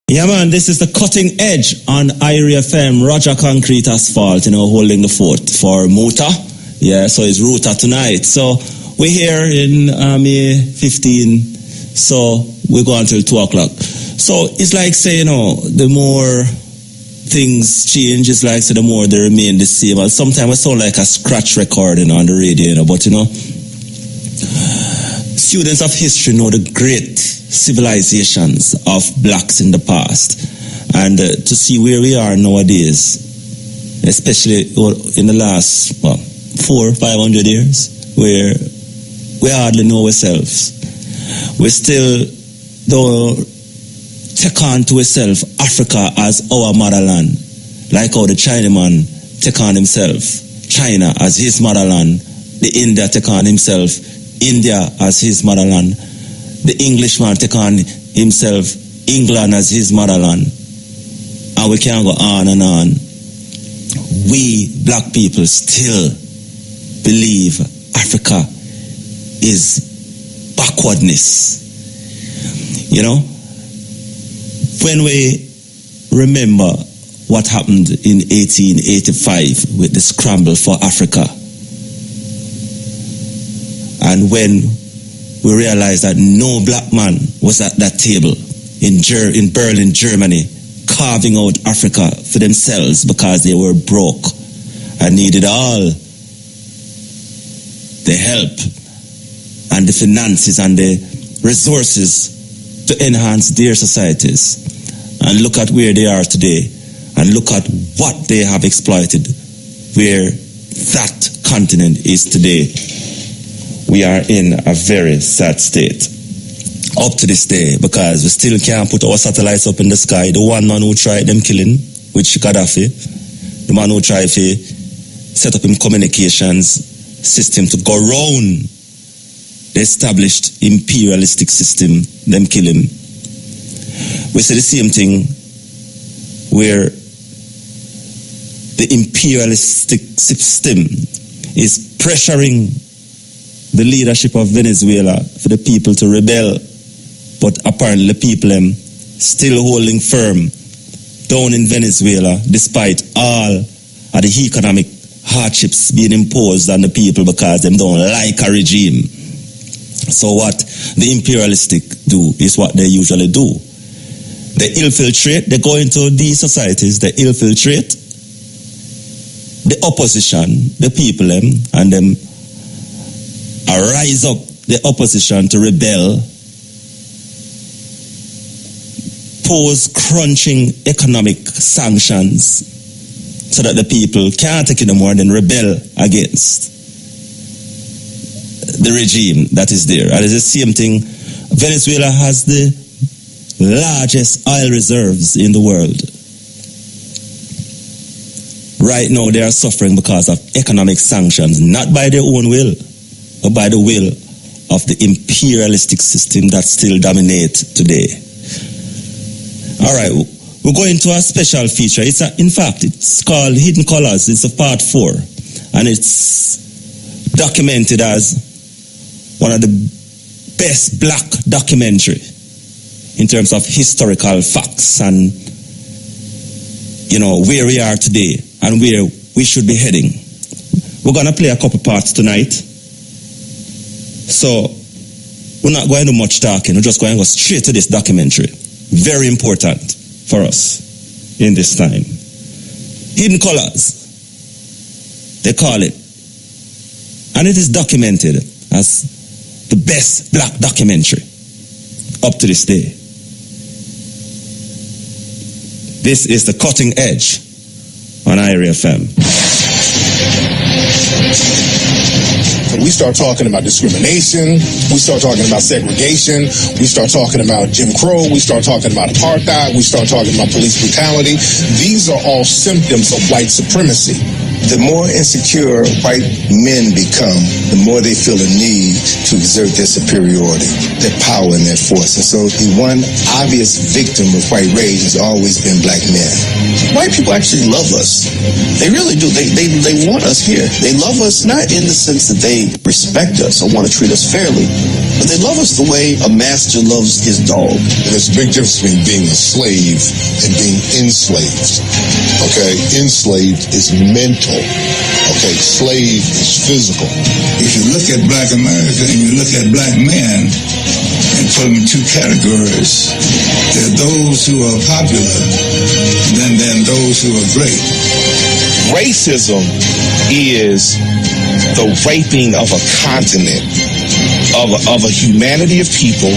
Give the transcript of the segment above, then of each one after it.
Yeah, man, this is the Cutting Edge on IRI FM. Roger Concrete Asphalt, holding the fort for Muta. Yeah, so it's Ruta tonight. So we're here in May 15, so we go until 2 o'clock. So it's like, say, the more things change, it's like, so the more they remain the same. And sometimes it sound like a scratch recording on the radio, but students of history know the great civilizations of blacks in the past, and to see where we are nowadays, especially in the last 400-500 years, where we hardly know ourselves. We still don't take on to ourselves Africa as our motherland, like how the Chinaman take on himself China as his motherland, the India take on himself India as his motherland, the Englishman take on himself England as his motherland, and we can go on and on. We black people still believe Africa is backwardness. When we remember what happened in 1885 with the scramble for Africa, and when we realized that no black man was at that table in Berlin, Germany, carving out Africa for themselves because they were broke and needed all the help and the finances and the resources to enhance their societies. And look at where they are today, and look at what they have exploited, where that continent is today. We are in a very sad state up to this day, because we still can't put our satellites up in the sky. The one man who tried them killing, which Gaddafi, the man who tried to set up him communications system to go round the established imperialistic system, them kill him. We see the same thing where the imperialistic system is pressuring the leadership of Venezuela for the people to rebel, but apparently the people still holding firm down in Venezuela despite all of the economic hardships being imposed on the people because them don't like a regime. So what the imperialistic do is what they usually do. They infiltrate, they go into these societies, they infiltrate the opposition, the people, and them rise up the opposition to rebel, pose crunching economic sanctions so that the people can't take it anymore, then rebel against the regime that is there. And it's the same thing. Venezuela has the largest oil reserves in the world. Right now they are suffering because of economic sanctions, not by their own will, but by the will of the imperialistic system that still dominates today. All right, we're going to a special feature. In fact, it's called Hidden Colors. It's a part 4, and it's documented as one of the best black documentary in terms of historical facts and, where we are today and where we should be heading. We're going to play a couple parts tonight. So we're not going to do much talking. We're just going to go straight to this documentary. Very important for us in this time. Hidden Colors, they call it. And it is documented as the best black documentary up to this day. This is the Cutting Edge on IRI FM. We start talking about discrimination, we start talking about segregation, we start talking about Jim Crow, we start talking about apartheid, we start talking about police brutality. These are all symptoms of white supremacy. The more insecure white men become, the more they feel a need to exert their superiority, their power and their force. And so the one obvious victim of white rage has always been black men. White people actually love us. They really do. They want us here. They love us not in the sense that they respect us or want to treat us fairly, But they love us the way a master loves his dog. And there's a big difference between being a slave and being enslaved. Okay? Enslaved is mental. Okay? Slave is physical. If you look at black America and you look at black men and put them in two categories, there are those who are popular and then those who are great. Racism is the raping of a continent, of a humanity of people,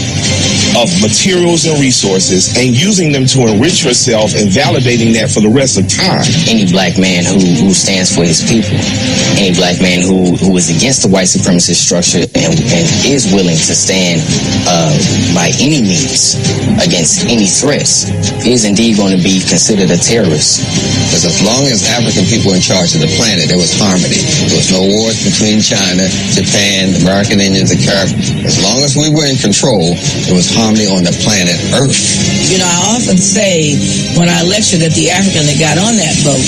of materials and resources, and using them to enrich yourself and validating that for the rest of time. Any black man who stands for his people, any black man who is against the white supremacist structure and is willing to stand by any means against any threats, is indeed going to be considered a terrorist. Because as long as African people were in charge of the planet, there was harmony. There was no wars between China, Japan, the American Indians, the Caribbean. As long as we were in control, there was harmony on the planet Earth. You know, I often say when I lecture that the African that got on that boat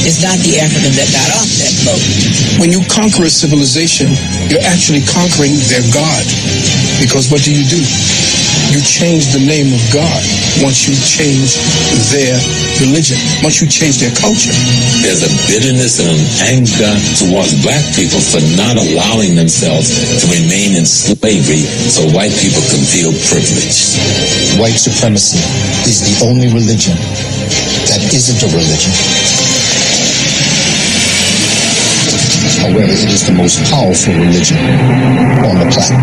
is not the African that got off that boat. When you conquer a civilization, you're actually conquering their God. Because what do? You change the name of God once you change their religion, once you change their culture. There's a bitterness and an anger towards black people for not allowing themselves to remain in slavery so white people can feel privileged. White supremacy is the only religion that isn't a religion. However, it is the most powerful religion on the planet.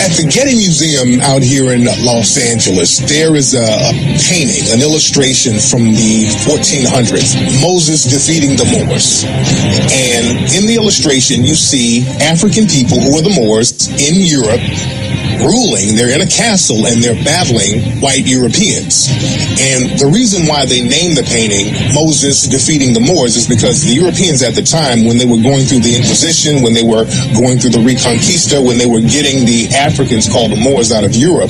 At the Getty Museum out here in Los Angeles, there is a painting, an illustration from the 1400s, Moses defeating the Moors. And in the illustration, you see African people who are the Moors in Europe ruling. They're in a castle and they're battling white Europeans. And the reason why they named the painting Moses defeating the Moors is because the Europeans at the time, when they were going through the Inquisition, when they were going through the Reconquista, when they were getting the Africans called the Moors out of Europe,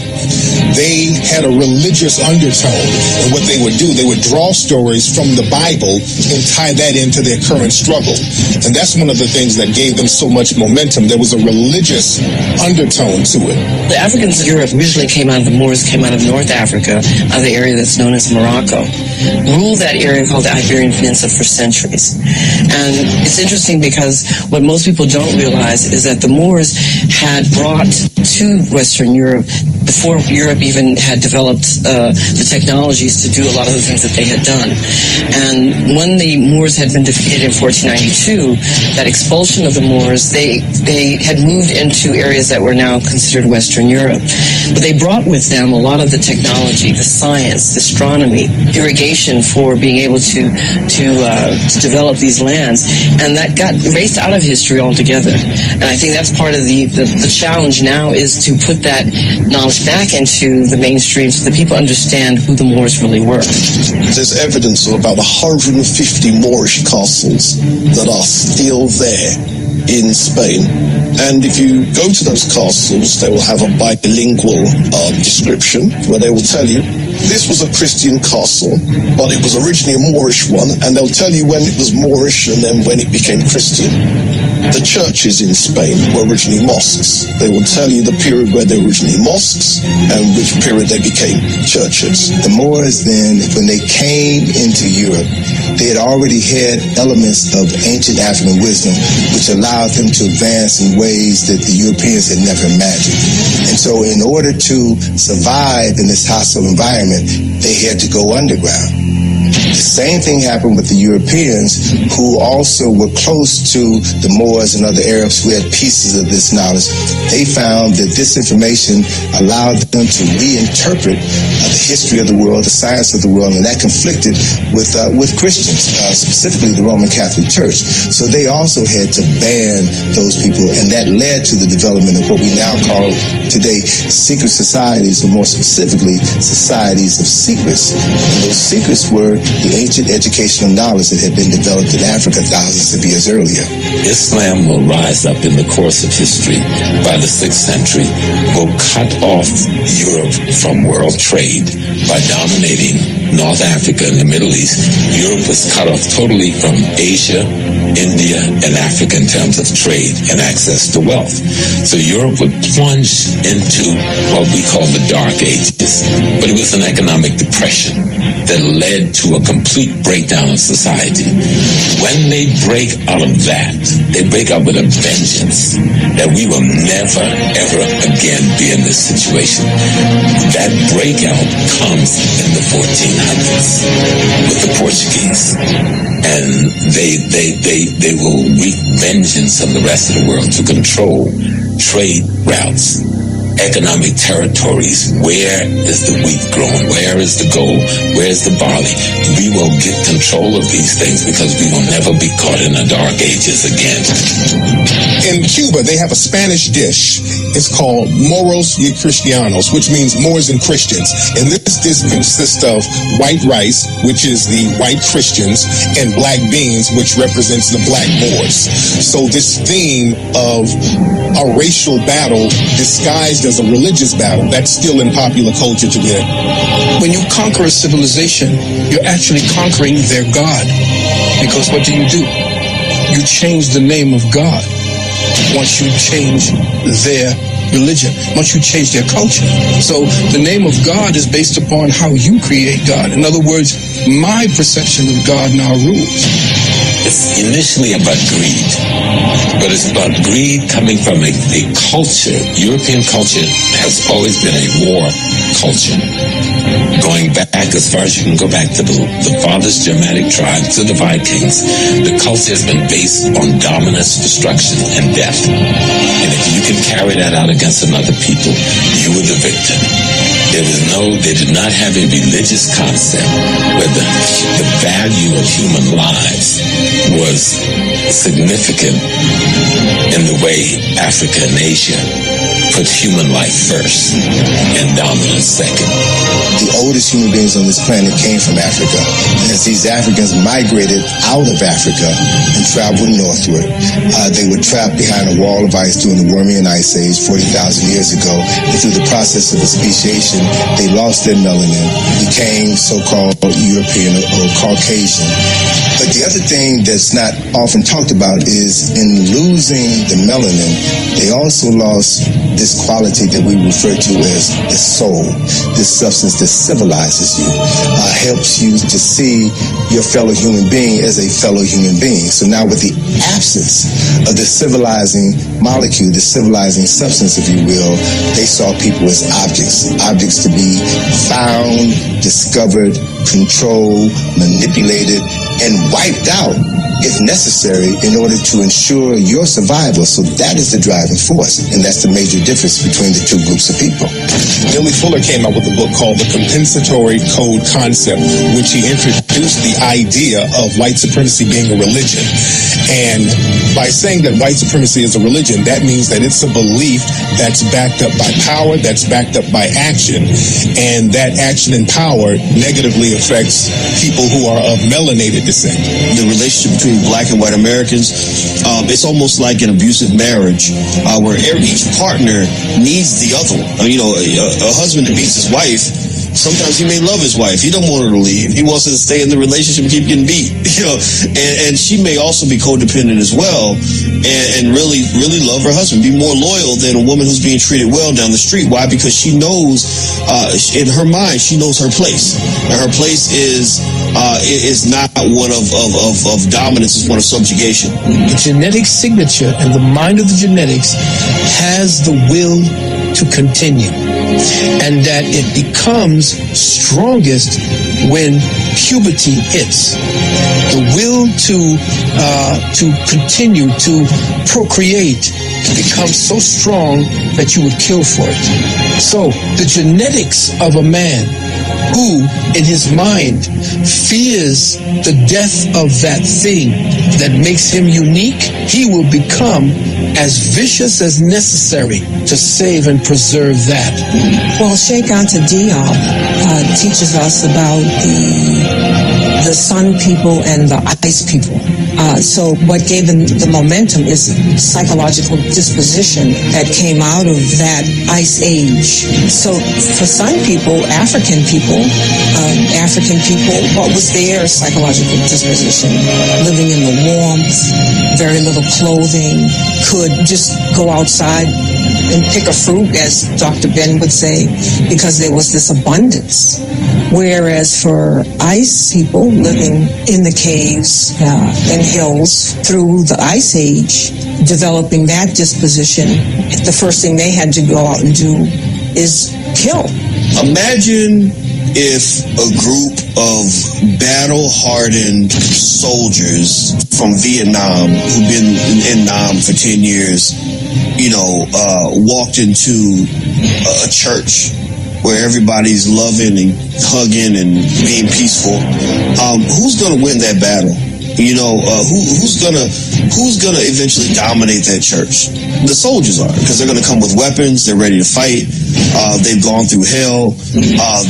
they had a religious undertone. And what they would do, they would draw stories from the Bible and tie that into their current struggle. And that's one of the things that gave them so much momentum. There was a religious undertone to it. The Africans in Europe originally came out of the Moors, came out of North Africa, out of the area that's known as Morocco, ruled that area called the Iberian Peninsula for centuries. And it's interesting because what most people don't realize is that the Moors had brought to Western Europe, before Europe even had developed the technologies to do a lot of the things that they had done. And when the Moors had been defeated in 1492, that expulsion of the Moors, they had moved into areas that were now considered Western Europe. But they brought with them a lot of the technology, the science, the astronomy, irrigation for being able to develop these lands. And that got erased out of history altogether. And I think that's part of the challenge now, is to put that knowledge back into the mainstream so that people understand who the Moors really were. There's evidence of about 150 Moorish castles that are still there in Spain. And if you go to those castles, they will have a bilingual description where they will tell you this was a Christian castle, but it was originally a Moorish one, and they'll tell you when it was Moorish and then when it became Christian. The churches in Spain were originally mosques. They will tell you the period where they were originally mosques and which period they became churches. The Moors then, when they came into Europe, they had already had elements of ancient African wisdom, which allowed them to advance in ways that the Europeans had never imagined. And so in order to survive in this hostile environment, they had to go underground. The same thing happened with the Europeans, who also were close to the Moors and other Arabs who had pieces of this knowledge. They found that this information allowed them to reinterpret the history of the world, the science of the world, and that conflicted with Christians, specifically the Roman Catholic Church. So they also had to ban those people, and that led to the development of what we now call today secret societies, or more specifically, societies of secrets. And those secrets were the ancient educational knowledge that had been developed in Africa thousands of years earlier. Islam will rise up in the course of history. By the 6th century, will cut off Europe from world trade by dominating North Africa and the Middle East. Europe was cut off totally from Asia, India, and Africa in terms of trade and access to wealth. So Europe would plunge into what we call the Dark Ages. But it was an economic depression that led to a complete breakdown of society. When they break out of that, they break out with a vengeance that we will never, ever again be in this situation. That breakout comes in the 1400s with the Portuguese. And they will wreak vengeance on the rest of the world to control trade routes, economic territories. Where is the wheat grown? Where is the gold? Where is the barley? We will get control of these things because we will never be caught in the Dark Ages again. In Cuba, they have a Spanish dish. It's called Moros y Cristianos, which means Moors and Christians. And this dish consists of white rice, which is the white Christians, and black beans, which represents the black Moors. So this theme of a racial battle disguised as a religious battle, that's still in popular culture today. When you conquer a civilization, you're actually conquering their God. Because what do? You change the name of God once you change their religion, once you change their culture. So the name of God is based upon how you create God. In other words, my perception of God now rules. It's initially about greed, but it's about greed coming from a culture. European culture has always been a war culture. Going back as far as you can go back to the farthest Germanic tribes, to the Vikings, the culture has been based on dominance, destruction, and death. And if you can carry that out against another people, you were the victim. They did not have a religious concept where the value of human lives was significant in the way Africa and Asia put human life first and dominance second. The oldest human beings on this planet came from Africa. And as these Africans migrated out of Africa and traveled northward, they were trapped behind a wall of ice during the Permian Ice Age 40,000 years ago. And through the process of speciation, they lost their melanin, became so-called European or Caucasian. But the other thing that's not often talked about is in losing the melanin, they also lost this quality that we refer to as the soul, this substance that civilizes you, helps you to see your fellow human being as a fellow human being. So now with the absence of the civilizing molecule, the civilizing substance, if you will, they saw people as objects to be found, discovered, controlled, manipulated, and wiped out if necessary in order to ensure your survival. So that is the driving force, and that's the major difference between the two groups of people. Billy Fuller came out with a book called The Compensatory Code Concept, which he introduced the idea of white supremacy being a religion. And by saying that white supremacy is a religion, that means that it's a belief that's backed up by power, that's backed up by action, and that action and power negatively affects people who are of melanated descent. The relationship between black and white Americans, it's almost like an abusive marriage where each partner needs the other. A husband that beats his wife, sometimes he may love his wife. He don't want her to leave. He wants her to stay in the relationship and keep getting beat. And she may also be codependent as well and really, really love her husband, be more loyal than a woman who's being treated well down the street. Why? Because she knows, in her mind, she knows her place. And her place is not one of dominance, it's one of subjugation. The genetic signature and the mind of the genetics has the will to continue, and that it becomes strongest when puberty hits. The will to continue to procreate becomes so strong that you would kill for it. So the genetics of a man who, in his mind, fears the death of that thing that makes him unique, he will become as vicious as necessary to save and preserve that. Well, Sheikh Anta Diop teaches us about the the Sun people and the Ice people. So what gave them the momentum is psychological disposition that came out of that Ice Age. So for Sun people, African people, what was their psychological disposition? Living in the warmth, very little clothing, could just go outside and pick a fruit, as Dr. Ben would say, because there was this abundance. Whereas for Ice people living in the caves and hills through the Ice Age, developing that disposition, the first thing they had to go out and do is kill. Imagine if a group of battle-hardened soldiers from Vietnam who've been in Nam for 10 years, walked into a church where everybody's loving and hugging and being peaceful. Who's going to win that battle? Who's gonna eventually dominate that church? The soldiers are, because they're gonna come with weapons. They're ready to fight. They've gone through hell.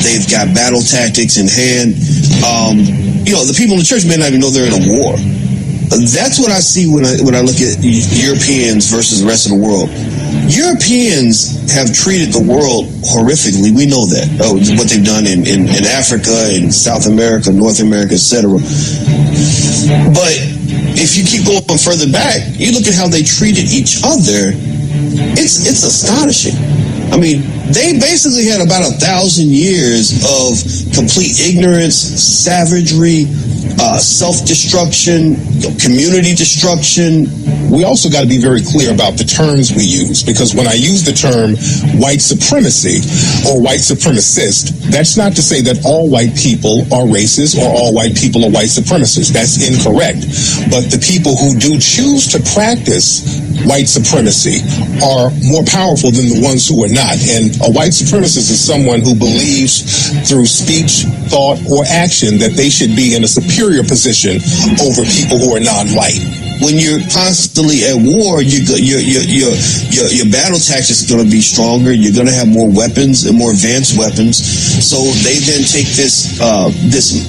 They've got battle tactics in hand. The people in the church may not even know they're in a war. That's what I see when I look at Europeans versus the rest of the world. Europeans have treated the world horrifically. We know that. What they've done in Africa, in South America, North America, etc. But if you keep going further back, you look at how they treated each other, it's astonishing. I mean, they basically had about 1,000 years of complete ignorance, savagery, self-destruction, community destruction. We also got to be very clear about the terms we use, because when I use the term white supremacy or white supremacist, that's not to say that all white people are racist or all white people are white supremacists. That's incorrect. But the people who do choose to practice white supremacy are more powerful than the ones who are not. And a white supremacist is someone who believes through speech, thought, or action that they should be in a superior position over people who are non-white. When you're constantly at war, your battle tactics are going to be stronger. You're going to have more weapons and more advanced weapons. So they then take this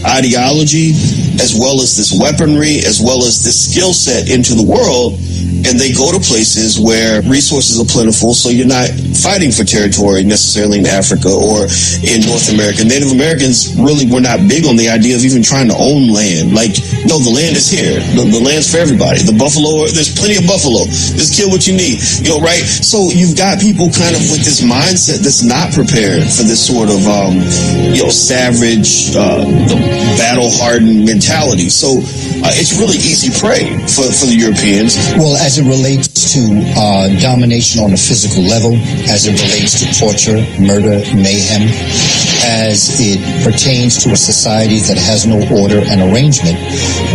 ideology, as well as this weaponry, as well as this skill set into the world, and they go to places where resources are plentiful. So you're not fighting for territory necessarily in Africa or in North America. Native Americans really were not big on the idea of even trying to own land. Like, no, the land is here. The land's for everybody. The buffalo, there's plenty of buffalo. Just kill what you need, right? So you've got people kind of with this mindset that's not prepared for this sort of, savage, battle-hardened mentality. So it's really easy prey for the Europeans. Well, as it relates to domination on a physical level, as it relates to torture, murder, mayhem, as it pertains to a society that has no order and arrangement,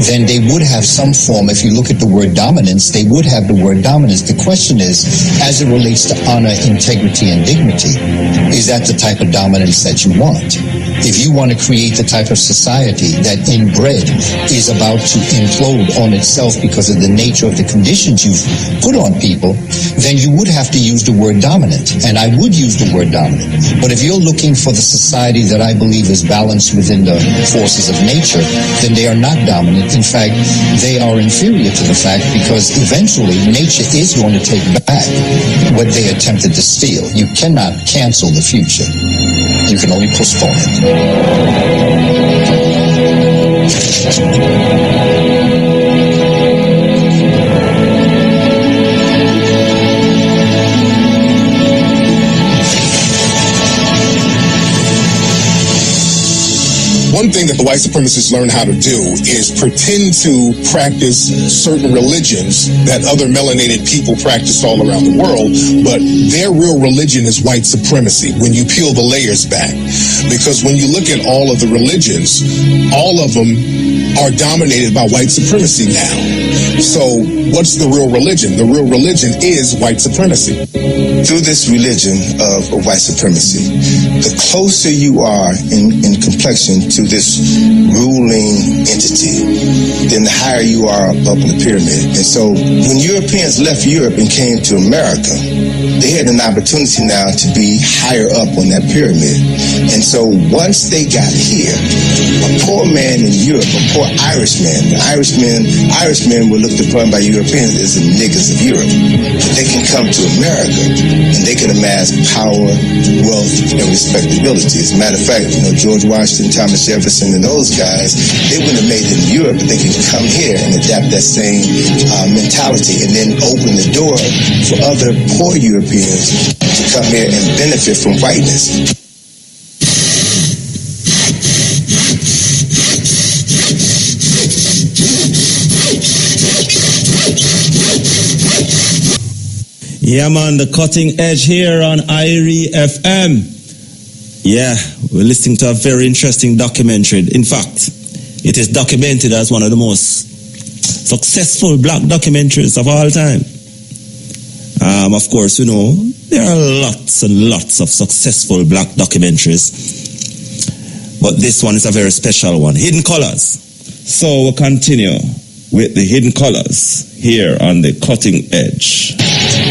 then they would have some form. If you look at the word dominance, they would have the word dominance. The question is, as it relates to honor, integrity, and dignity, is that the type of dominance that you want? If you want to create the type of society that inbred is about to implode on itself because of the nature of the conditions you've put on people, then you would have to use the word dominant. And I would use the word dominant. But if you're looking for the society that I believe is balanced within the forces of nature, then they are not dominant. In fact, they are inferior to the fact, because eventually nature is going to take back what they attempted to steal. You cannot cancel the future. You can only postpone it. One thing that the white supremacists learn how to do is pretend to practice certain religions that other melanated people practice all around the world, but their real religion is white supremacy when you peel the layers back. Because when you look at all of the religions, all of them are dominated by white supremacy now. So what's the real religion? The real religion is white supremacy. through this religion of white supremacy, the closer you are in complexion to this ruling entity, then the higher you are up in the pyramid. And so when Europeans left Europe and came to America, they had an opportunity now to be higher up on that pyramid. And so once they got here, a poor man in Europe, a poor Irishman, Irishmen were looked upon by Europeans as the niggas of Europe. But they can come to America and they can amass power, wealth, and respectability. As a matter of fact, George Washington, Thomas Jefferson, and those guys, they wouldn't have made it in Europe, but they can come here and adapt that same mentality and then open the door for other poor Europeans to come here and benefit from whiteness. Yeah, man, the cutting edge here on IRE FM. Yeah, we're listening to a very interesting documentary. In fact, it is documented as one of the most successful black documentaries of all time. Of course, there are lots and lots of successful black documentaries, but this one is a very special one, Hidden Colors. So we'll continue with the Hidden Colors here on the cutting edge.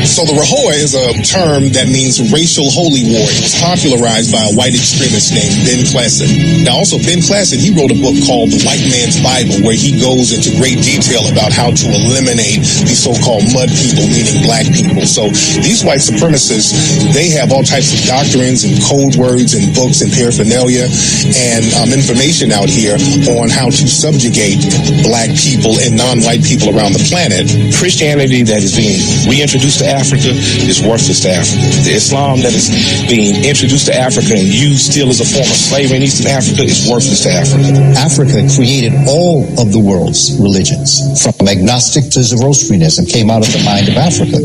So the Rahowa is a term that means racial holy war. It was popularized by a white extremist named Ben Klassen. Now also Ben Klassen, he wrote a book called The White Man's Bible, where he goes into great detail about how to eliminate these so-called mud people, meaning black people. So these white supremacists, they have all types of doctrines and code words and books and paraphernalia and information out here on how to subjugate black people and non-white people around the planet. Christianity that is being reintroduced to Africa is worthless to Africa. The Islam that is being introduced to Africa and used still as a form of slavery in Eastern Africa is worthless to Africa. Africa created all of the world's religions, from agnostic to Zoroastrianism, came out of the mind of Africa.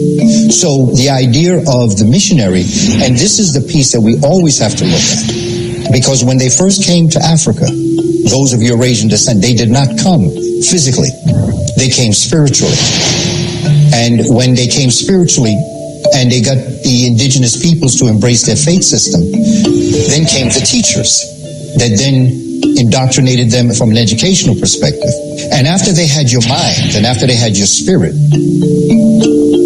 So the idea of the missionary, and this is the piece that we always have to look at, because when they first came to Africa, those of Eurasian descent, they did not come physically. They came spiritually. And when they came spiritually and they got the indigenous peoples to embrace their faith system, then came the teachers that then indoctrinated them from an educational perspective. And after they had your mind and after they had your spirit,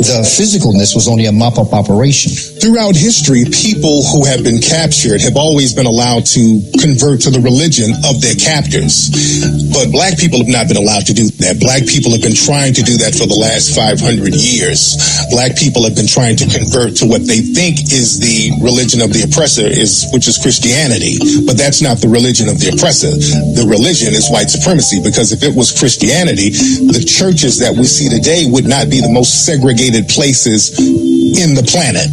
the physicalness was only a mop-up operation. Throughout history, people who have been captured have always been allowed to convert to the religion of their captors. But black people have not been allowed to do that. Black people have been trying to do that for the last 500 years. Black people have been trying to convert to what they think is the religion of the oppressor, which is Christianity. But that's not the religion of the oppressor. The religion is white supremacy, because if it was Christianity, the churches that we see today would not be the most segregated places in the planet.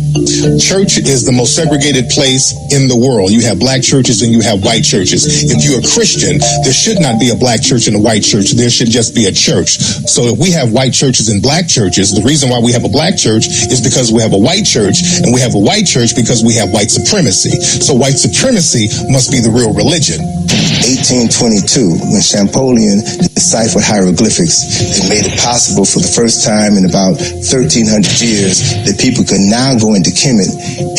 Church is the most segregated place in the world. You have black churches and you have white churches. If you're a Christian, there should not be a black church and a white church. There should just be a church. So if we have white churches and black churches, the reason why we have a black church is because we have a white church, and we have a white church because we have white supremacy. So white supremacy must be the real religion. 1822, when Champollion deciphered hieroglyphics, it made it possible for the first time in about 1,300 years that people could now go into Kemet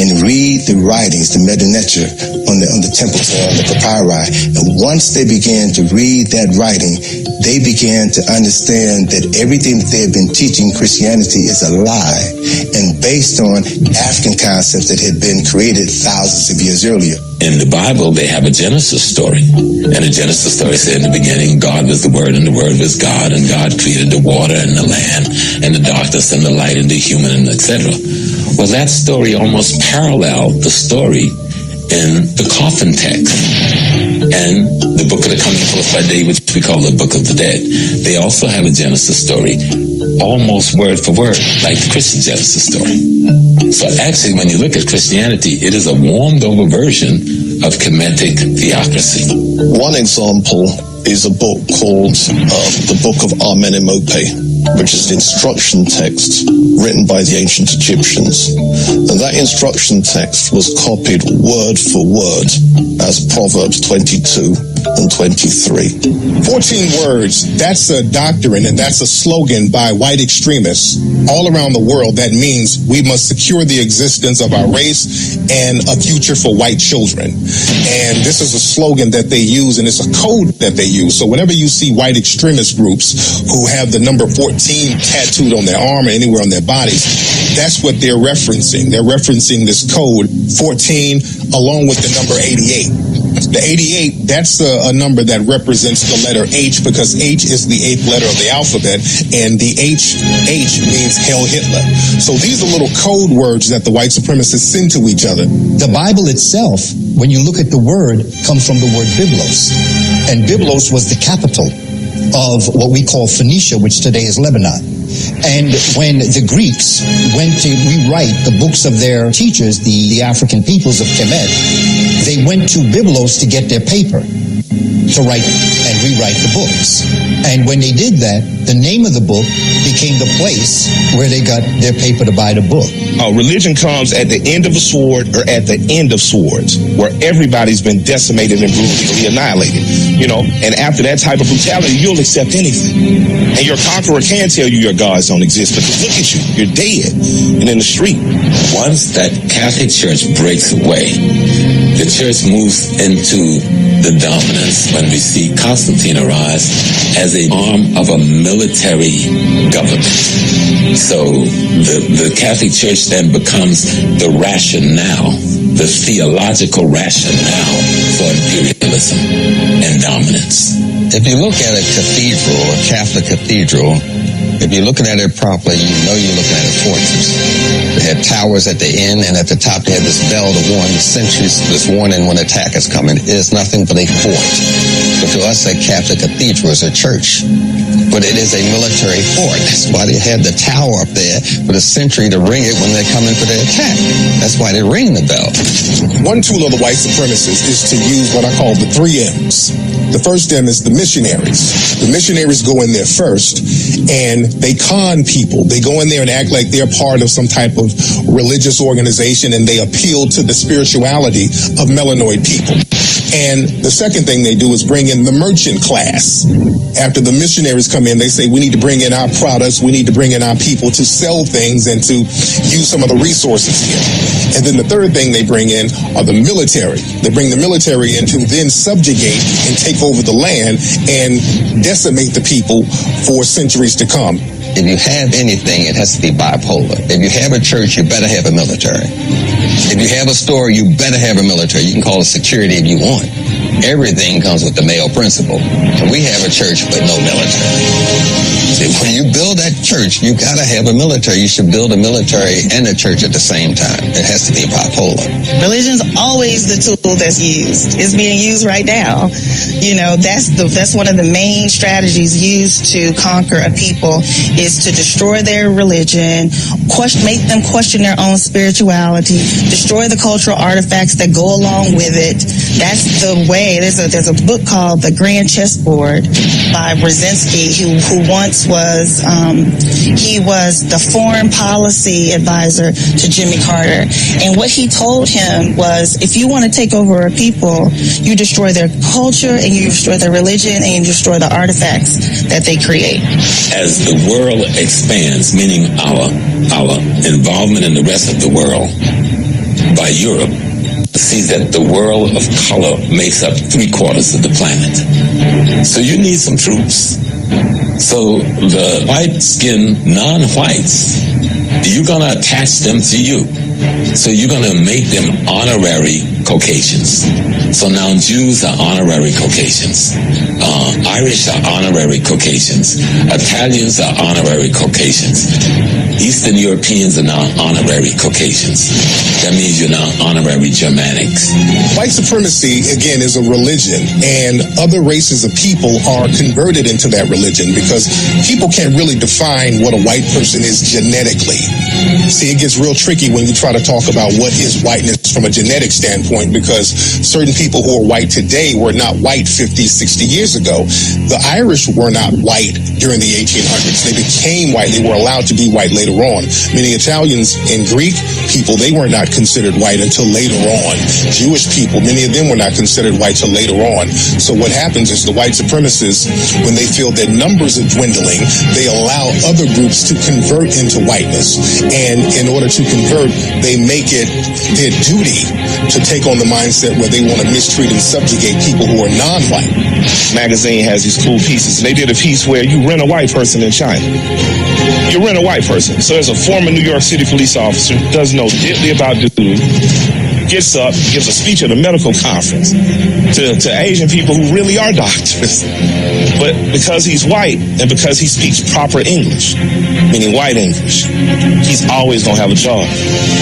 and read the writings, the Medinetra, on the temples or on the papyri. And once they began to read that writing, they began to understand that everything that they had been teaching Christianity is a lie and based on African concepts that had been created thousands of years earlier. In the Bible, they have a Genesis story. And the Genesis story said in the beginning, God was the Word, and the Word was God, and God created the water and the land, and the darkness and the light, and the human, and etc. Well, that story almost paralleled the story in the coffin text and the book of the coming forth by day, which we call the Book of the Dead. They also have a Genesis story, almost word for word, like the Christian Genesis story. So actually, when you look at Christianity, it is a warmed over version of Kemetic theocracy. One example is a book called the Book of Amenemope, which is an instruction text written by the ancient Egyptians. And that instruction text was copied word for word as Proverbs 22 1423. 14 words, that's a doctrine and that's a slogan by white extremists all around the world that means we must secure the existence of our race and a future for white children. And this is a slogan that they use, and it's a code that they use. So whenever you see white extremist groups who have the number 14 tattooed on their arm or anywhere on their bodies, that's what they're referencing. They're referencing this code 14 along with the number 88. The 88, that's a number that represents the letter H, because H is the 8th letter of the alphabet, and the H means Hail Hitler. So these are little code words that the white supremacists send to each other. The Bible itself, when you look at the word, comes from the word Byblos. And Byblos was the capital of what we call Phoenicia, which today is Lebanon. And when the Greeks went to rewrite the books of their teachers, the African peoples of Kemet, they went to Byblos to get their paper to write and rewrite the books. And when they did that, the name of the book became the place where they got their paper to buy the book. Religion comes at the end of a sword or at the end of swords, where everybody's been decimated and brutally annihilated. You know, and after that type of brutality, you'll accept anything. And your conqueror can tell you your gods don't exist, because look at you, you're dead and in the street. Once that Catholic Church breaks away, the church moves into the dominance when we see Constantine arise as an arm of a military government. So the Catholic Church then becomes the rationale, the theological rationale for imperialism and dominance. If you look at a cathedral, a Catholic cathedral, if you're looking at it properly, you know you're looking at a fortress. They had towers at the end, and at the top they had this bell to warn the sentries, this warning when attack is coming. It is nothing but a fort. But to us, a Catholic cathedral is a church. But it is a military fort. That's why they had the tower up there for the sentry to ring it when they come in for the attack. That's why they ring the bell. One tool of the white supremacists is to use what I call the 3 M's. The first M is the missionaries. The missionaries go in there first, and they con people. They go in there and act like they're part of some type of religious organization, and they appeal to the spirituality of melanoid people. And the second thing they do is bring in the merchant class. After the missionaries come in, they say, we need to bring in our products, we need to bring in our people to sell things and to use some of the resources here. And then the third thing they bring in are the military. They bring the military in to then subjugate and take over the land and decimate the people for centuries to come. If you have anything, it has to be bipolar. If you have a church, you better have a military. If you have a store, you better have a military. You can call it security if you want. Everything comes with the male principle. And we have a church, but no military. When you build that church, you gotta have a military. You should build a military and a church at the same time. It has to be bipolar. Religion's always the tool that's used. It's being used right now. You know, that's one of the main strategies used to conquer a people, is to destroy their religion, make them question their own spirituality, destroy the cultural artifacts that go along with it. That's the way. There's a book called The Grand Chessboard by Brzezinski, who once was he was the foreign policy advisor to Jimmy Carter. And what he told him was, if you want to take over a people, you destroy their culture and you destroy their religion and you destroy the artifacts that they create. As the world expands, meaning our involvement in the rest of the world by Europe, sees that the world of color makes up 3/4 of the planet. So you need some troops. So the white-skinned non-whites, you're going to attach them to you. So you're going to make them honorary Caucasians. So now Jews are honorary Caucasians. Irish are honorary Caucasians. Italians are honorary Caucasians. Eastern Europeans are now honorary Caucasians. That means you're now honorary Germanics. White supremacy, again, is a religion, and other races of people are converted into that religion because people can't really define what a white person is genetically. See, it gets real tricky when you try to talk about what is whiteness from a genetic standpoint, because certain people who are white today were not white 50, 60 years ago. The Irish were not white during the 1800s. They became white. They were allowed to be white later on. Many Italians and Greek people, they were not considered white until later on. Jewish people, many of them were not considered white till later on. So what happens is the white supremacists, when they feel that numbers are dwindling, they allow other groups to convert into whiteness. And in order to convert, they make it their duty to take on the mindset where they want to mistreat and subjugate people who are non-white. Magazine has these cool pieces. They did a piece where you rent a white person in China. You rent a white person. So there's a former New York City police officer, doesn't know diddly about dude, gets up, gives a speech at a medical conference to Asian people who really are doctors. But because he's white and because he speaks proper English, meaning white English, he's always going to have a job.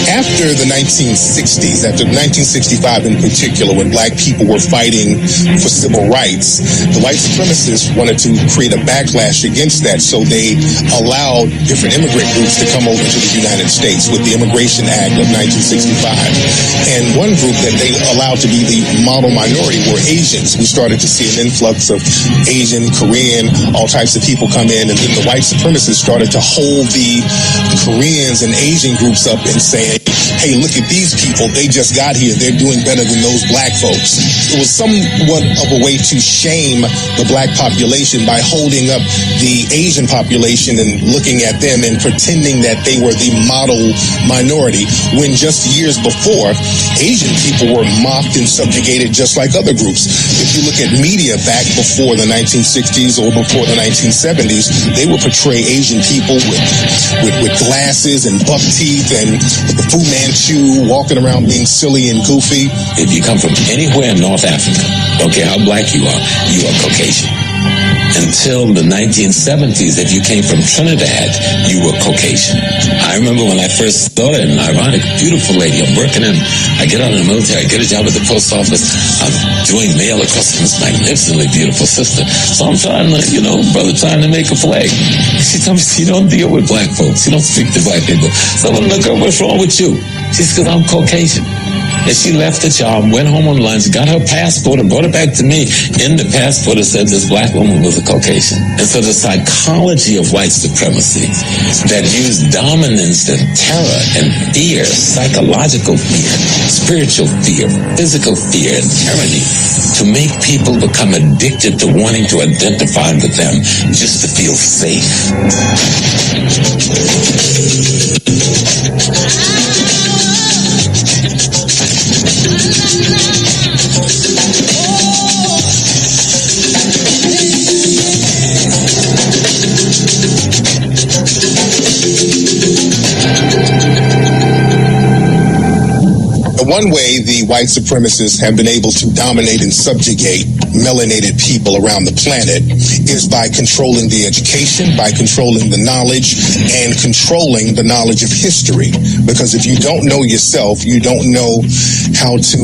After the 1960s, after 1965 in particular, when black people were fighting for civil rights, the white supremacists wanted to create a backlash against that, so they allowed different immigrant groups to come over to the United States with the Immigration Act of 1965. And one group that they allowed to be the model minority were Asians. We started to see an influx of Asian, Korean, all types of people come in, and then the white supremacists started to hold the Koreans and Asian groups up and say, hey, look at these people. They just got here. They're doing better than those black folks. It was somewhat of a way to shame the black population by holding up the Asian population and looking at them and pretending that they were the model minority, when just years before, Asian people were mocked and subjugated just like other groups. If you look at media back before the 1960s or before the 1970s, they would portray Asian people with glasses and buck teeth and the Fu Manchu, walking around being silly and goofy. If you come from anywhere in North Africa, don't care how black you are Caucasian. Until the 1970s, if you came from Trinidad, you were Caucasian. I remember when I first saw it, an ironic, beautiful lady. I'm working in, I get out in the military, I get a job at the post office. I'm doing mail across this magnificently beautiful sister. So I'm trying to, brother, trying to make a flag. She told me, she don't deal with black folks. She don't speak to black people. So I went, look, what's wrong with you? She said, because I'm Caucasian. And she left the job, went home on lunch, got her passport and brought it back to me. In the passport it said this black woman was a Caucasian. And so the psychology of white supremacy that used dominance and terror and fear, psychological fear, spiritual fear, physical fear, and tyranny to make people become addicted to wanting to identify with them just to feel safe. One way the white supremacists have been able to dominate and subjugate melanated people around the planet is by controlling the education, by controlling the knowledge, and controlling the knowledge of history. Because if you don't know yourself, you don't know how to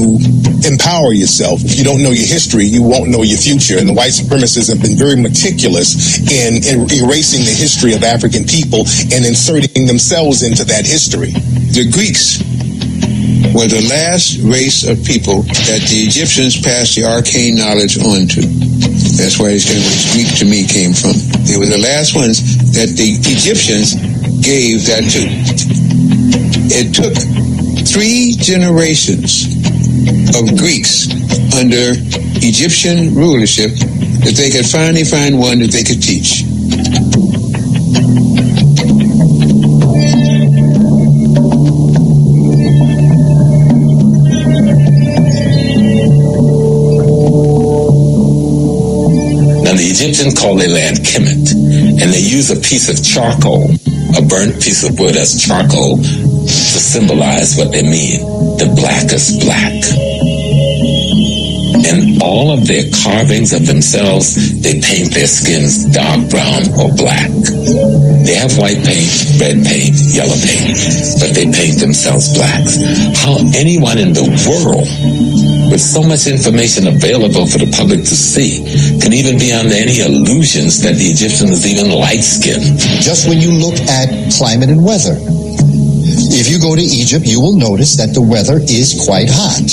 empower yourself. If you don't know your history, you won't know your future. And the white supremacists have been very meticulous in erasing the history of African people and inserting themselves into that history. The Greeks were the last race of people that the Egyptians passed the arcane knowledge on to. That's where Greek to me came from. They were the last ones that the Egyptians gave that to. It took 3 generations of Greeks under Egyptian rulership that they could finally find one that they could teach. Egyptians call their land Kemet, and they use a piece of charcoal, a burnt piece of wood as charcoal, to symbolize what they mean, the blackest black. In all of their carvings of themselves, they paint their skins dark brown or black. They have white paint, red paint, yellow paint, but they paint themselves blacks. How anyone in the world, with so much information available for the public to see, can even be under any illusions that the Egyptians is even light-skinned? Just when you look at climate and weather, If you go to Egypt, you will notice that the weather is quite hot.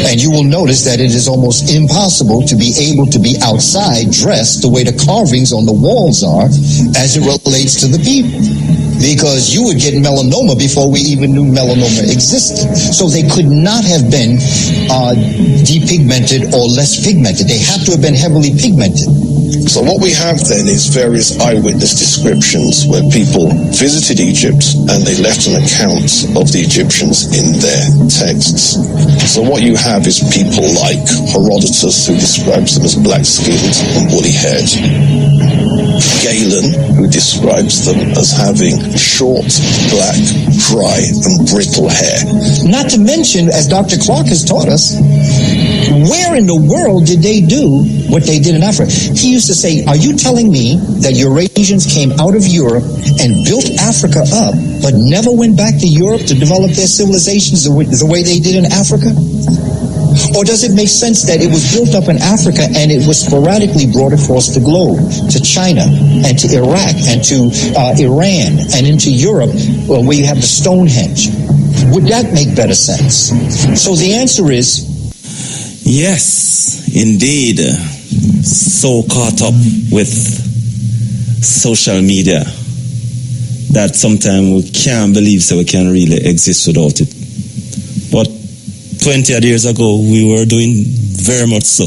And you will notice that it is almost impossible to be able to be outside dressed the way the carvings on the walls are as it relates to the people. Because you would get melanoma before we even knew melanoma existed. So they could not have been depigmented or less pigmented. They have to have been heavily pigmented. So what we have then is various eyewitness descriptions where people visited Egypt and they left an account of the Egyptians in their texts. So what you have is people like Herodotus, who describes them as black-skinned and woolly-haired. Galen, who describes them as having short, black, dry, and brittle hair. Not to mention, as Dr. Clark has taught us, where in the world did they do what they did in Africa? He used to say, are you telling me that Eurasians came out of Europe and built Africa up, but never went back to Europe to develop their civilizations the way they did in Africa? Or does it make sense that it was built up in Africa and it was sporadically brought across the globe to China and to Iraq and to Iran and into Europe, where you have the Stonehenge? Would that make better sense? So the answer is yes, indeed. So caught up with social media that sometimes we can't believe we can really exist without it. But 20 odd years ago, we were doing very much so.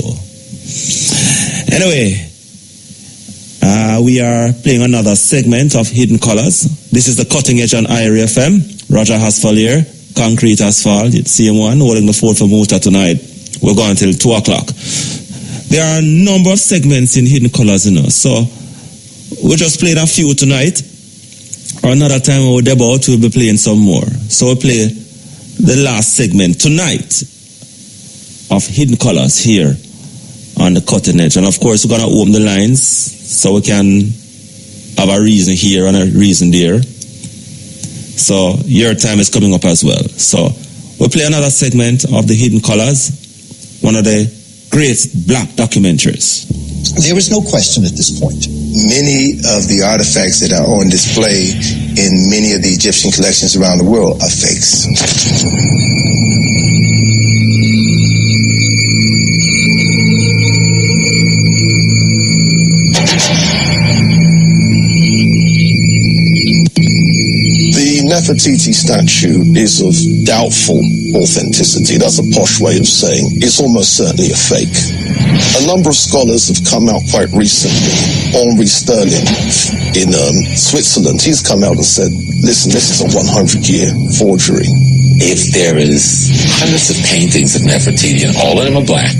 Anyway, we are playing another segment of Hidden Colors. This is the Cutting Edge on IRA FM. Roger Haspel here, Concrete Asphalt, it's CM1, holding the fort for Muta tonight. We're going until 2 o'clock. There are a number of segments in Hidden Colors, so we just played a few tonight. Or another time we'll debut, we'll be playing some more. So we'll play the last segment tonight of Hidden Colors here on the Cutting Edge. And of course, we're going to open the lines so we can have a reason here and a reason there. So your time is coming up as well. So we'll play another segment of the Hidden Colors, one of the great black documentaries. There is no question at this point. Many of the artifacts that are on display in many of the Egyptian collections around the world are fakes. The Nefertiti statue is of doubtful authenticity. That's a posh way of saying it's almost certainly a fake. A number of scholars have come out quite recently. Henri Sterling in Switzerland, he's come out and said, listen, this is a 100-year forgery. If there is hundreds of paintings of Nefertiti and all of them are black,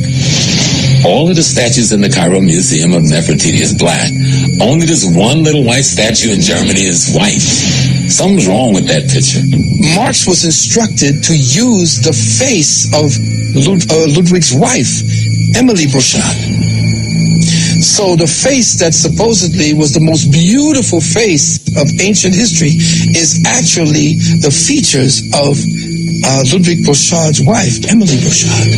all of the statues in the Cairo Museum of Nefertiti is black, only this one little white statue in Germany is white. Something's wrong with that picture. Marx was instructed to use the face of Ludwig's wife, Emily Brochard. So the face that supposedly was the most beautiful face of ancient history is actually the features of Ludwig Brochard's wife, Emily Brochard.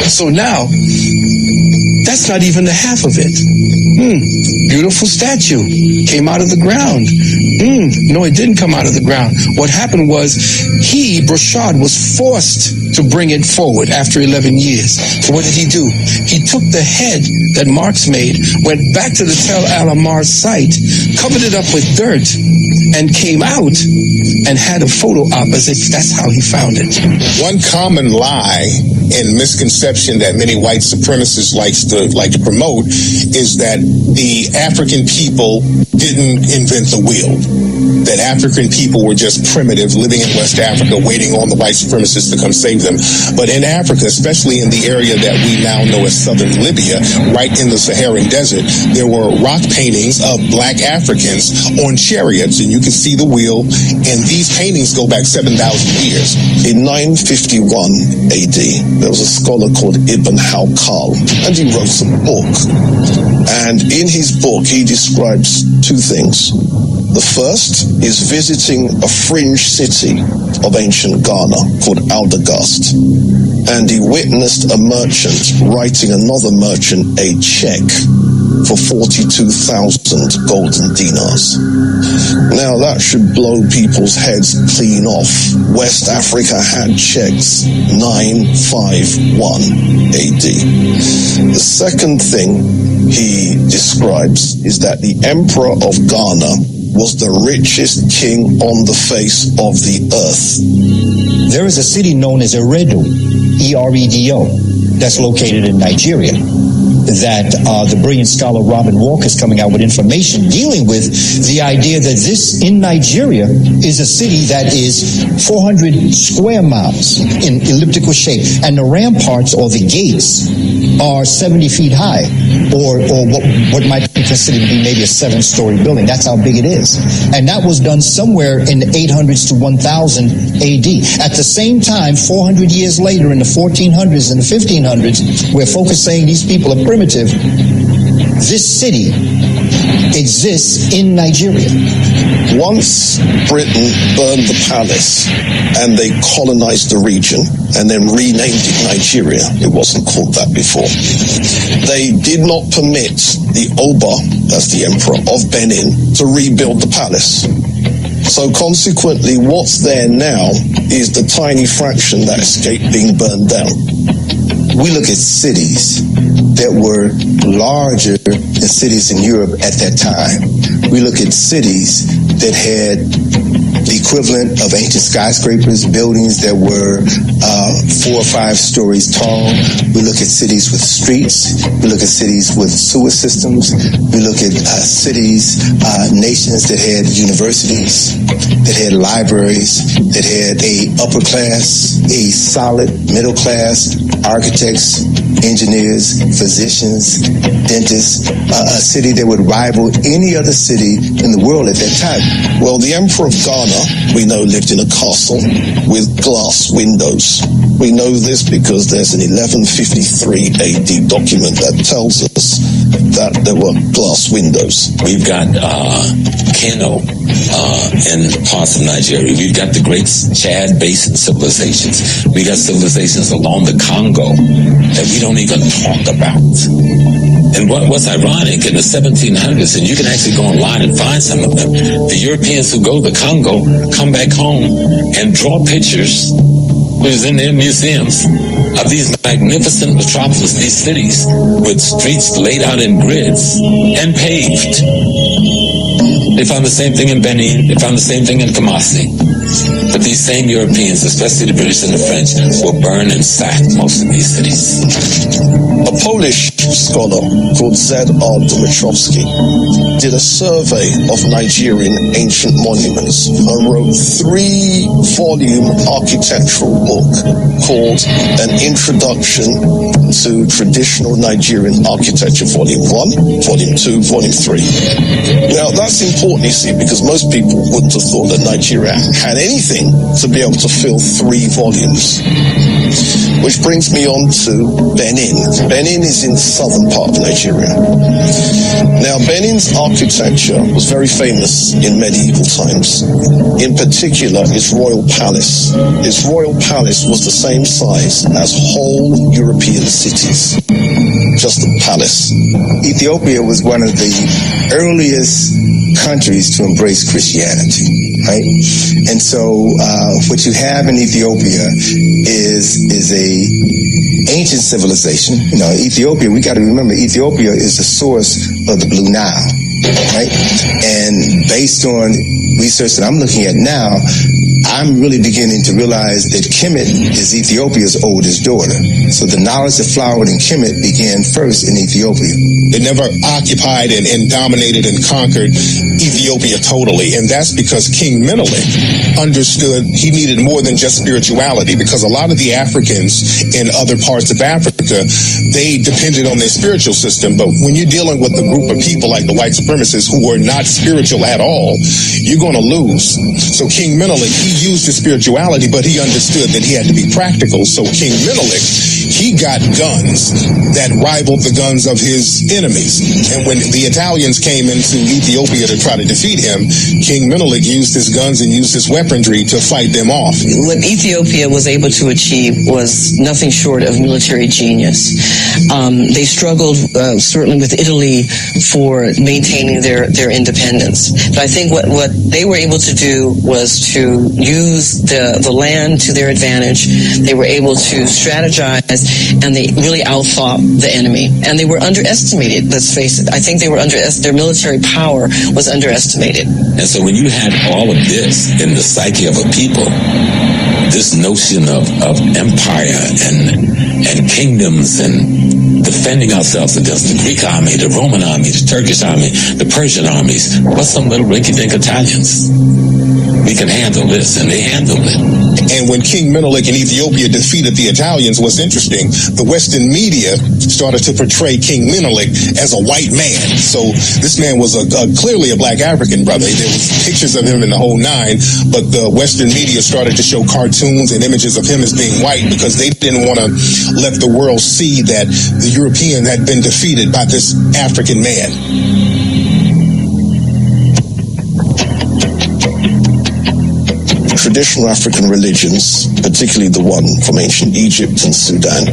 So now, that's not even the half of it. Beautiful statue. Came out of the ground. No, it didn't come out of the ground. What happened was Brochard was forced to bring it forward after 11 years. So what did he do? He took the head that Marx made, went back to the Tel Al-Amar site, covered it up with dirt, and came out and had a photo op as if that's how he found it. One common lie and misconception that many white supremacists like to promote is that the African people didn't invent the wheel. That African people were just primitive, living in West Africa, waiting on the white supremacists to come save them. But in Africa, especially in the area that we now know as southern Libya, right in the Saharan desert, there were rock paintings of black Africans on chariots, and you can see the wheel, and these paintings go back 7,000 years. In 951 AD, there was a scholar called Ibn Hawqal, and he wrote a book. And in his book, he describes two things. The first is visiting a fringe city of ancient Ghana called Aldagast. And he witnessed a merchant writing another merchant a check for 42,000 golden dinars. Now that should blow people's heads clean off. West Africa had checks 951 AD. The second thing he describes is that the Emperor of Ghana was the richest king on the face of the earth. There is a city known as Eredo, E-R-E-D-O, that's located in Nigeria, that the brilliant scholar Robin Walker is coming out with information dealing with the idea that this in Nigeria is a city that is 400 square miles in elliptical shape, and the ramparts or the gates are 70 feet high, or what might be considered to be maybe a 7-story building. That's how big it is. And that was done somewhere in the 800s to 1000 AD. At the same time, 400 years later, in the 1400s and the 1500s, we're focusing these people are primitive. This city exists in Nigeria. Once Britain burned the palace and they colonized the region and then renamed it Nigeria, it wasn't called that before, they did not permit the Oba, that's the emperor of Benin, to rebuild the palace. So consequently, what's there now is the tiny fraction that escaped being burned down. We look at cities that were larger than cities in Europe at that time. We look at cities that had the equivalent of ancient skyscrapers, buildings that were 4 or 5 stories tall. We look at cities with streets. We look at cities with sewer systems. We look at cities, nations that had universities, that had libraries, that had a upper class, a solid middle class, architects, engineers, physicians, dentists, a city that would rival any other city in the world at that time. Well, the Emperor of Ghana, we know, lived in a castle with glass windows. We know this because there's an 1153 AD document that tells us that there were glass windows. We've got Kano in parts of Nigeria. We've got the great Chad Basin civilizations. We got civilizations along the Congo that we don't even talk about. And what's ironic, in the 1700s, and you can actually go online and find some of them, the Europeans who go to the Congo come back home and draw pictures, which is in their museums, of these magnificent metropolises, these cities with streets laid out in grids and paved. They found the same thing in Benin. They found the same thing in Kumasi. But these same Europeans, especially the British and the French, will burn and sack most of these cities. A Polish scholar called Z.R. Dmytrowski did a survey of Nigerian ancient monuments and wrote 3-volume architectural book called An Introduction to Traditional Nigerian Architecture, Volume 1, Volume 2, Volume 3. Now, that's important, you see, because most people wouldn't have thought that Nigeria had anything to be able to fill 3 volumes. Which brings me on to Benin. Benin is in the southern part of Nigeria. Now, Benin's architecture was very famous in medieval times. In particular, its royal palace. Its royal palace was the same size as whole European cities. Just a palace. Ethiopia was one of the earliest countries to embrace Christianity, right? And so what you have in Ethiopia is a ancient civilization. You know, Ethiopia, we got to remember, Ethiopia is the source of the Blue Nile, right? And based on research that I'm looking at now, I'm really beginning to realize that Kemet is Ethiopia's oldest daughter. So the knowledge that flowered in Kemet began first in Ethiopia. It never occupied and dominated and conquered Ethiopia totally. And that's because King Menelik understood he needed more than just spirituality, because a lot of the Africans in other parts of Africa, they depended on their spiritual system. But when you're dealing with a group of people like the whites of supremacists who were not spiritual at all, you're going to lose. So King Menelik, he used his spirituality, but he understood that he had to be practical. So King Menelik, he got guns that rivaled the guns of his enemies. And when the Italians came into Ethiopia to try to defeat him, King Menelik used his guns and used his weaponry to fight them off. What Ethiopia was able to achieve was nothing short of military genius. They struggled certainly with Italy for maintaining their independence. But I think what they were able to do was to use the land to their advantage. They were able to strategize, and they really outthought the enemy. And they were underestimated, let's face it. I think they were their military power was underestimated. And so when you had all of this in the psyche of a people, this notion of empire and kingdoms and defending ourselves against the Greek army, the Roman army, the Turkish army, the Persian armies, what's some little rinky-dink Italians? We can handle this, and they handled it. And when King Menelik in Ethiopia defeated the Italians, what's interesting, the Western media started to portray King Menelik as a white man. So this man was clearly a black African brother. There was pictures of him in the whole nine, but the Western media started to show cartoons and images of him as being white because they didn't want to let the world see that the European had been defeated by this African man. Traditional African religions, particularly the one from ancient Egypt and Sudan,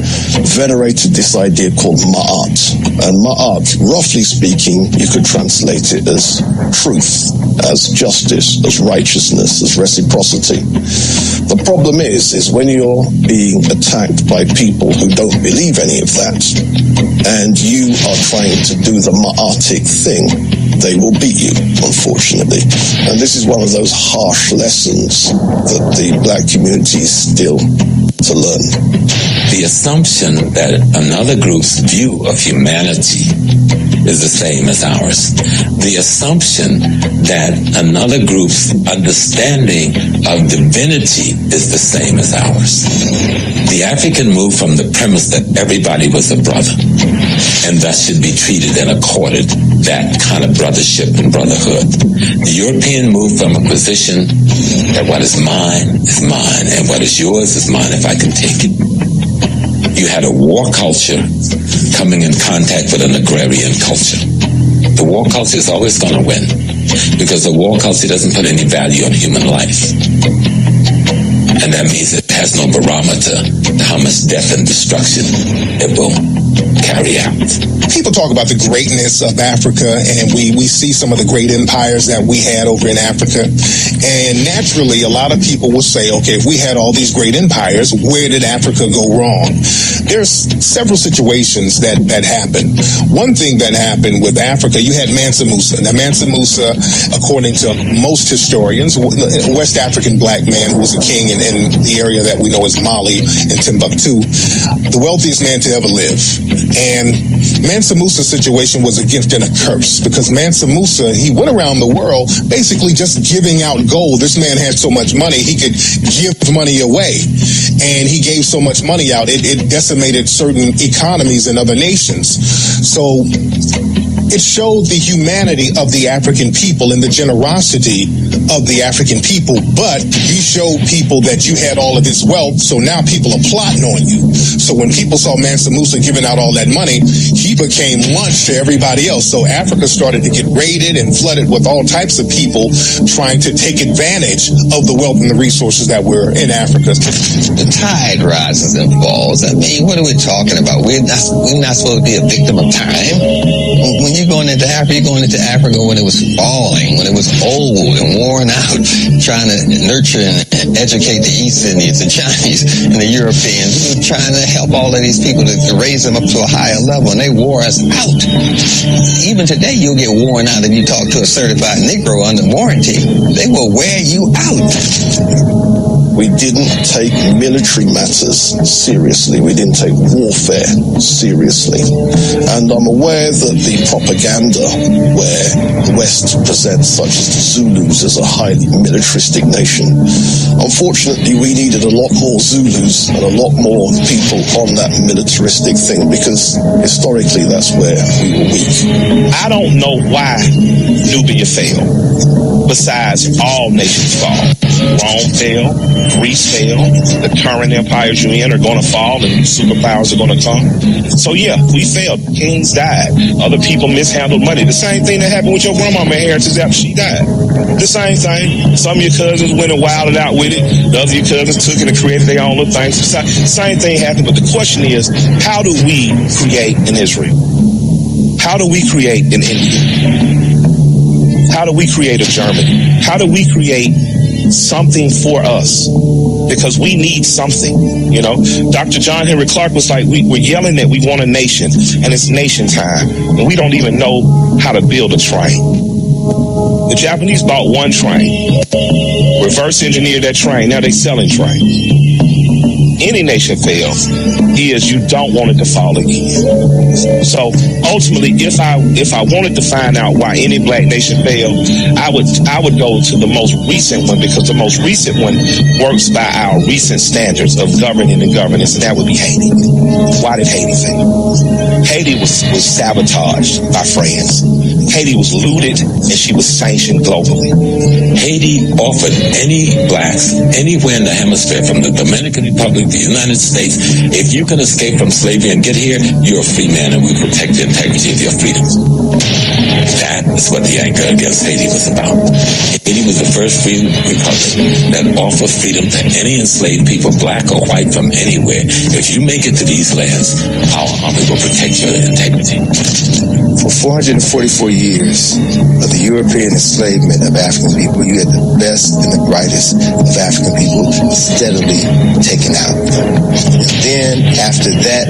venerated this idea called Ma'at. And Ma'at, roughly speaking, you could translate it as truth, as justice, as righteousness, as reciprocity. The problem is when you're being attacked by people who don't believe any of that, and you are trying to do the Ma'atic thing, they will beat you, unfortunately. And this is one of those harsh lessons that the black community is still to learn. The assumption that another group's view of humanity is the same as ours. The assumption that another group's understanding of divinity is the same as ours. The African moved from the premise that everybody was a brother and thus should be treated and accorded that kind of brothership and brotherhood. The European moved from a position that what is mine, and what is yours is mine if I can take it. You had a war culture coming in contact with an agrarian culture. The war culture is always going to win because the war culture doesn't put any value on human life. And that means it has no barometer to how much death and destruction it will carry out. People talk about the greatness of Africa, and we see some of the great empires that we had over in Africa. And naturally, a lot of people will say, okay, if we had all these great empires, where did Africa go wrong? There's several situations that happened. One thing that happened with Africa, you had Mansa Musa. Now, Mansa Musa, according to most historians, a West African black man who was a king in the area that we know as Mali and Timbuktu, the wealthiest man to ever live. And Mansa Musa's situation was a gift and a curse because Mansa Musa, he went around the world basically just giving out gold. This man had so much money, he could give money away. And he gave so much money out, it decimated certain economies in other nations. So it showed the humanity of the African people and the generosity of the African people, but you showed people that you had all of this wealth, so now people are plotting on you. So when people saw Mansa Musa giving out all that money, he became lunch to everybody else. So Africa started to get raided and flooded with all types of people trying to take advantage of the wealth and the resources that were in Africa. The tide rises and falls. I mean, what are we talking about? We're not supposed to be a victim of time. When you're going into Africa, you're going into Africa when it was falling, when it was old and worn out, trying to nurture and educate the East Indians, the Chinese, and the Europeans, trying to help all of these people to raise them up to a higher level, and they wore us out. Even today, you'll get worn out if you talk to a certified Negro under warranty. They will wear you out. We didn't take military matters seriously. We didn't take warfare seriously. And I'm aware that the propaganda where the West presents such as the Zulus as a highly militaristic nation, unfortunately we needed a lot more Zulus and a lot more people on that militaristic thing, because historically that's where we were weak. I don't know why Nubia failed. Besides, all nations fall. Rome fell, Greece fell, the current empires you're in are going to fall, and superpowers are going to come. So yeah, we failed. Kings died. Other people mishandled money. The same thing that happened with your grandmama inheritance after she died. The same thing. Some of your cousins went and wilded out with it. The other of your cousins took it and created their own little things. The same thing happened, but the question is, how do we create in Israel? How do we create in India? How do we create a Germany? How do we create something for us? Because we need something, you know. Dr. John Henry Clark was like, we're yelling that we want a nation, and it's nation time, and we don't even know how to build a train. The Japanese bought one train, reverse engineered that train, now they're selling trains. Any nation fails is you don't want it to fall again. So ultimately, if I wanted to find out why any black nation failed, I would go to the most recent one, because the most recent one works by our recent standards of governing and governance, and that would be Haiti. Why did Haiti fail? Haiti was sabotaged by France. Haiti was looted, and she was sanctioned globally. Haiti offered any blacks anywhere in the hemisphere, from the Dominican Republic, the United States, if you can escape from slavery and get here, you're a free man, and we protect the integrity of your freedoms. That is what the anger against Haiti was about. Haiti was the first free republic that offered freedom to any enslaved people, black or white, from anywhere. If you make it to these lands, our army will protect your integrity. For 444 years of the European enslavement of African people, you had the best and the brightest of African people steadily taken out. And then after that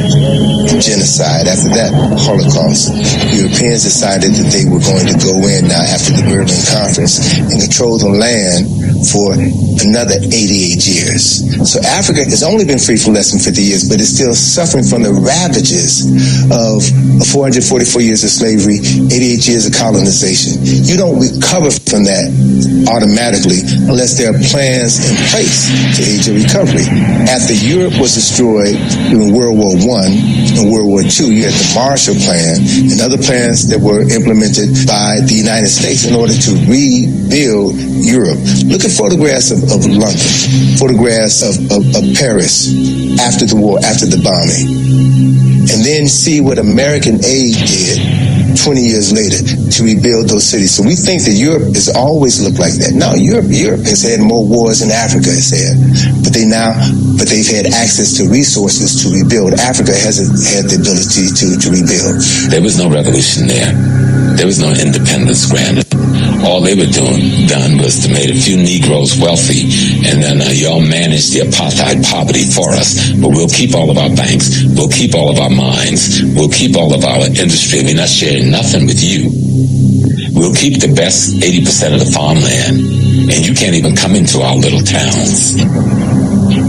genocide, after that Holocaust, Europeans decided that they were going to go in now after the Berlin Conference and control the land for another 88 years. So Africa has only been free for less than 50 years, but it's still suffering from the ravages of 444 years of slavery, 88 years of colonization. You don't recover from that automatically unless there are plans in place to aid your recovery. After Europe was destroyed during World War I and World War II, you had the Marshall Plan and other plans that were implemented by the United States in order to rebuild Europe. Look at photographs of London, photographs of Paris after the war, after the bombing, and then see what American aid did 20 years later to rebuild those cities. So we think that Europe has always looked like that. No, Europe has had more wars than Africa has had, but they've had access to resources to rebuild. Africa hasn't had the ability to rebuild. There was no revolution there. There was no independence granted. All they were done was to make a few Negroes wealthy, and then y'all manage the apartheid poverty for us. But we'll keep all of our banks, we'll keep all of our mines, we'll keep all of our industry. We're not sharing nothing with you. We'll keep the best 80% of the farmland, and you can't even come into our little towns.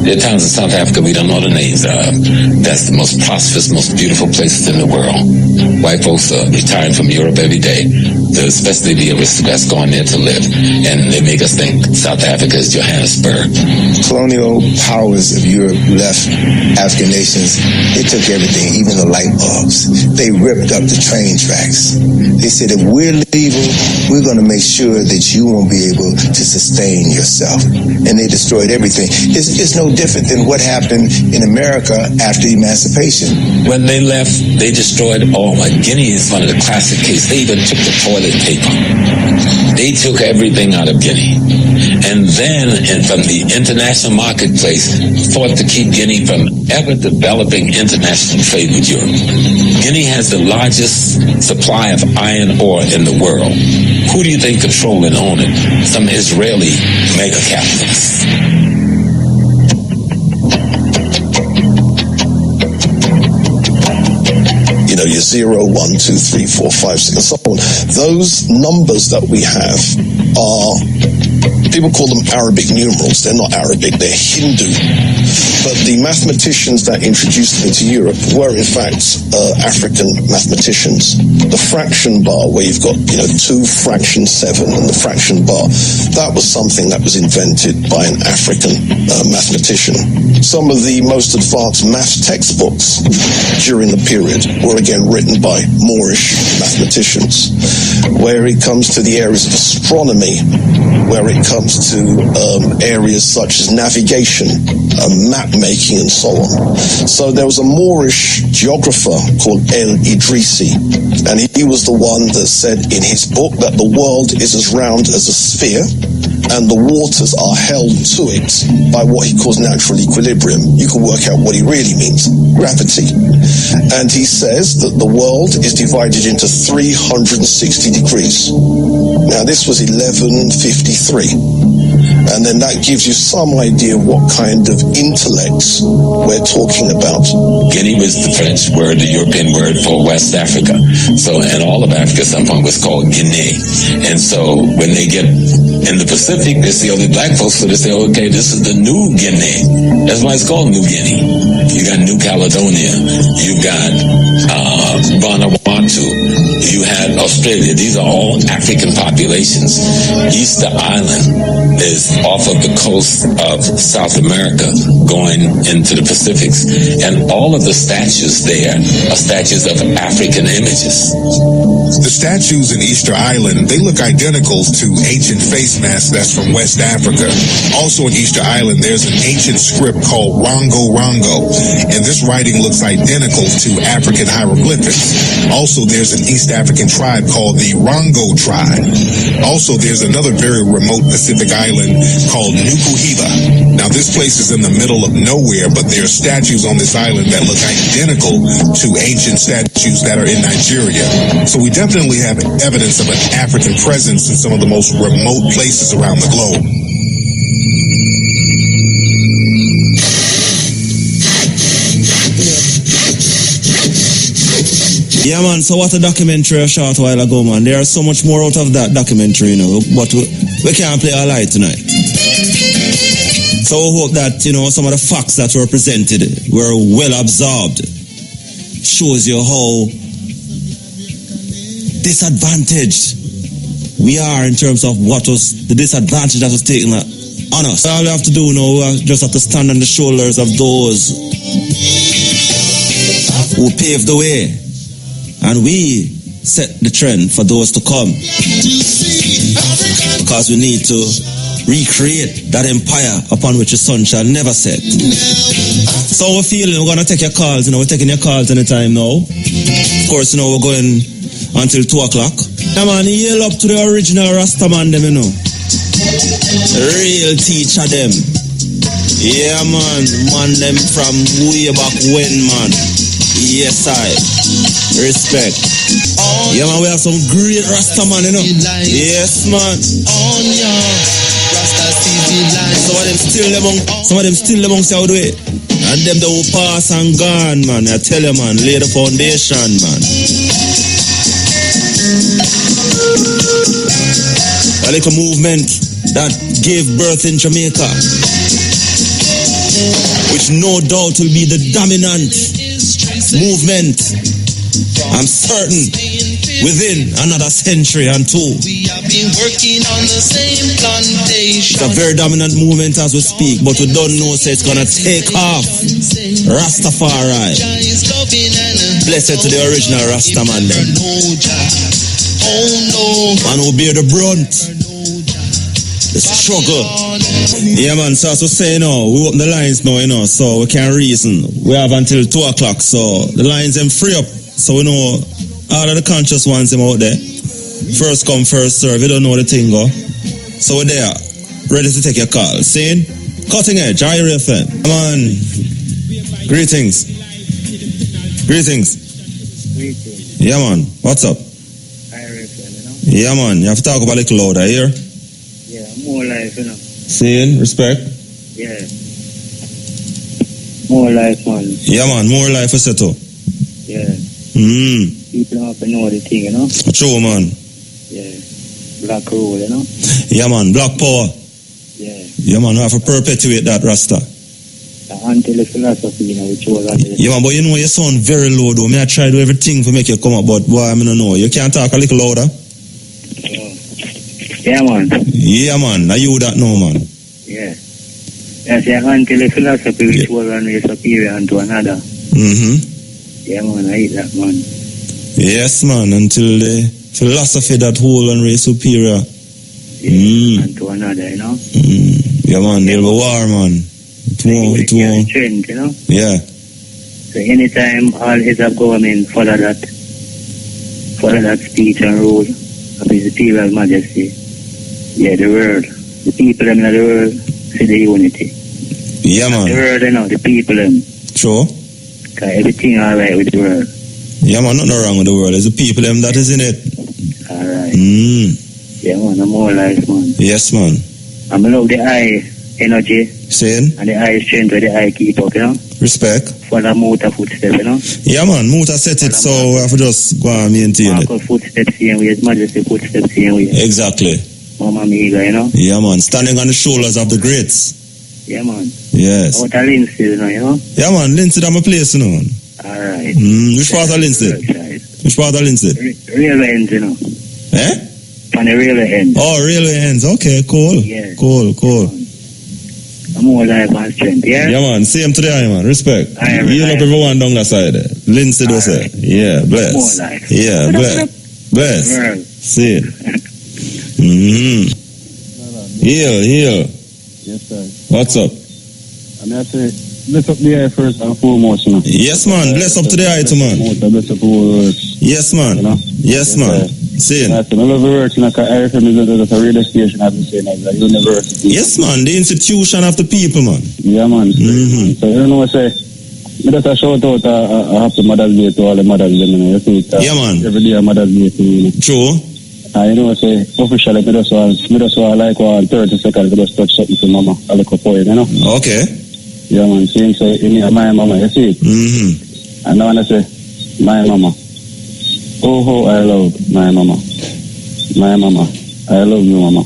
There are towns in South Africa we don't know the names of. That's the most prosperous, most beautiful places in the world. White folks are retiring from Europe every day, especially the aristocrats going there to live, and they make us think South Africa is Johannesburg. Colonial powers of Europe left African nations. They took everything, even the light bulbs. They ripped up the train tracks. They said, if we're leaving, we're going to make sure that you won't be able to sustain yourself. And they destroyed everything. It's no different than what happened in America after emancipation. When they left, they destroyed all. Guinea is one of the classic cases. They even took the toilet paper. They took everything out of Guinea. And then, from the international marketplace, fought to keep Guinea from ever developing international trade with Europe. Guinea has the largest supply of iron ore in the world. Who do you think control and own it? Some Israeli mega capitalists. You know, your 0, 1, 2, 3, 4, 5, 6, and so on. Those numbers that we have are people call them Arabic numerals. They're not Arabic, they're Hindu. But the mathematicians that introduced them into Europe were in fact African mathematicians. The fraction bar, where you've got 2 fraction 7 and the fraction bar, that was something that was invented by an African mathematician. Some of the most advanced math textbooks during the period were again written by Moorish mathematicians. Where it comes to the areas of astronomy, where it comes to areas such as navigation, map making and so on. So there was a Moorish geographer called El-Idrisi, and he was the one that said in his book that the world is as round as a sphere and the waters are held to it by what he calls natural equilibrium. You can work out what he really means, gravity. And he says that the world is divided into 360 degrees. Now this was 1153. And then that gives you some idea of what kind of intellects we're talking about. Guinea was the French word, the European word for West Africa. So, and all of Africa at some point was called Guinea. And so when they get in the Pacific, they see all the black folks, so they say, okay, this is the New Guinea. That's why it's called New Guinea. You got New Caledonia. You got Vanuatu. You had Australia. These are all African populations. Easter Island is off of the coast of South America going into the Pacifics. And all of the statues there are statues of African images. The statues in Easter Island, they look identical to ancient face masks that's from West Africa. Also in Easter Island, there's an ancient script called Rongo Rongo, and this writing looks identical to African hieroglyphics. Also, there's an East African tribe called the Rongo tribe. Also, there's another very remote Pacific island called Nukuhiva. Now, this place is in the middle of nowhere, but there are statues on this island that look identical to ancient statues that are in Nigeria. So we definitely have evidence of an African presence in some of the most remote places around the globe. Yeah, man, so what a documentary a short while ago, man. There's so much more out of that documentary, but we can't play all right tonight. So we hope that, some of the facts that were presented were well absorbed. Shows you how disadvantaged we are in terms of what was the disadvantage that was taken on us. All we have to do now, we just have to stand on the shoulders of those who paved the way. And we set the trend for those to come. Because we need to recreate that empire upon which the sun shall never set. So we're feeling, we're going to take your calls, we're taking your calls anytime now. Of course, we're going until 2 o'clock. Yeah, man, yell up to the original Rastaman them, The real teacher them. Yeah, man them from way back when, man. Yes, I respect. Yeah, man, we have some great Rastaman, Yes, man. Some of them still amongst our way. And them that will pass and gone, man. I tell you, man, lay the foundation, man. A little movement that gave birth in Jamaica, which no doubt will be the dominant movement, I'm certain, within another century and two. It's a very dominant movement as we speak, but we don't know, so it's gonna take off. Rastafari. Blessed to the original Rastaman then. Man who bear the brunt, the struggle. Yeah, man, so as we say now, we open the lines now, so we can reason. We have until 2 o'clock, so the lines them free up, so we know all of the conscious ones them out there. First come, first serve. You don't know the thing, go. So we're there, ready to take your call. Saying, Cutting Edge, IRA FM. Come on. Greetings. Yeah, man. What's up? Yeah, man. You have to talk about it louder here. Yeah, more life, Saying, respect. Yeah. More life, man. Yeah, man. More life for settle. Yeah. People have to know the thing, True, man. Yeah. Black rule, Yeah, man. Black power. Yeah. Yeah, man, we have to perpetuate that, Rasta. Until the philosophy, which was on the... Yeah, man, but you know, you sound very low, though. I try to do everything to make you come up, but boy, I don't know. You can't talk a little louder? Yeah, man. Yeah, man. Now you that know, man. Yeah. That's until the philosophy, which was on the superior unto another. Mm-hmm. Yeah, man, I hate that, man. Yes, man, until the philosophy that whole and race superior. Unto another, you know? Yeah, man, there'll be war, man. It won't. Trend, you know? Yeah. So anytime all heads of government follow that speech and rule of His Imperial Majesty, yeah, the world, the people in the world see the unity. Yeah, man. The world, you know, the people them. Sure. Cause everything alright with the world. Yeah, man, nothing wrong with the world. It's the people them that is in it. Alright. Yeah, man, I'm more life, man. Yes, man. I love the eye energy. Saying? And the eye strength where the eye keep up, you know? Respect. For the motor footstep, you know? Yeah, man, Muta set it, so we have to just go and maintain it. Footsteps same way, His Majesty footsteps same way. Exactly. Mama Miga, you know? Yeah, man, standing on the shoulders of the greats. Yeah, man. Yes. Out of Lindsay, you know? Yeah, man, Lindsay, that's my place, you know. Alright. Which part of Lindsay? Which part of Lindsay? Railway ends, you know? Eh? On the railway ends. Oh, railway ends. Okay, cool. Yeah. Cool. I'm more life and strength, yeah? Yeah, man, same to the eye, man. Respect. You up everyone down that side there. Lindsay does it. Yeah, bless. More life. Yeah, bless. See it. Heal. Yes, sir. What's up? I'm going to say, bless up the eye first and foremost, you know. Yes, man. Bless up to the eye, too, man. Bless up the whole work. Yes, man. You know? Yes, man. See it. I love the work, you know, because IFM is a radio station, I've been saying, like a university. Yes, man. The institution of the people, man. Yeah, man. So, you know what I say? I just a shout out a happy Mother's Day to all the mothers, you know. You see it, yeah, man. Every day a Mother's Day to you, know. True. You know what I say? Officially, I just want like 30 seconds to just touch something to Mama, a little poem, you know. Okay. Yeah, man. See him say, my mama, you see it? And I want to say, my mama. Oh, I love my mama. My mama. I love you, mama.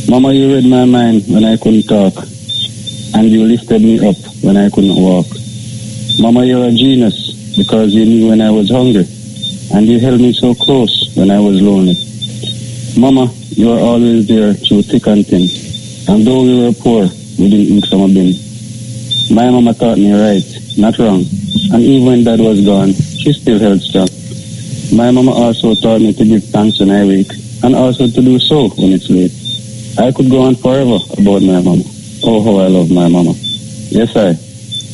Mama, you read my mind when I couldn't talk. And you lifted me up when I couldn't walk. Mama, you're a genius because you knew when I was hungry. And you held me so close when I was lonely. Mama, you are always there through thick and thin. And though we were poor, we didn't eat from a bin. My mama taught me right, not wrong. And even when Dad was gone, she still held strong. My mama also taught me to give thanks when I wake, and also to do so when it's late. I could go on forever about my mama. Oh, how I love my mama. Yes, I.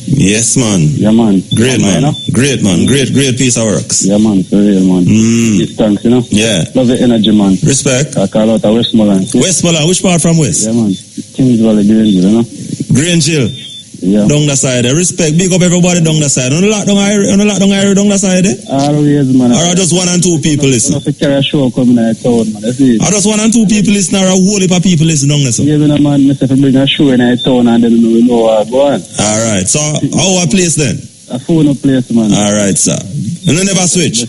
Yes, man. Yeah, man. Great, man. You know? Great, man. Great piece of works. Yeah, man. For real, man. Give thanks, you know? Yeah. Love the energy, man. Respect. I call out a Westmoreland. Westmoreland? Which part from West? Yeah, man. Kings Valley, Grangeville, you know? Grangeville? Yeah. Down the side. Respect. Big up everybody down the side. On the lock down area down the side, eh? Always, man. Or just 1 and 2 people listen? I carry a show coming in the town, man. That's it. Or just 1 and 2 people listen, or a whole heap of people listen down there, so? Yeah, man. Myself bring a show in the town and then we know what go on. Alright. So, how a place then? A phone place, man. Alright, sir. And you never switch?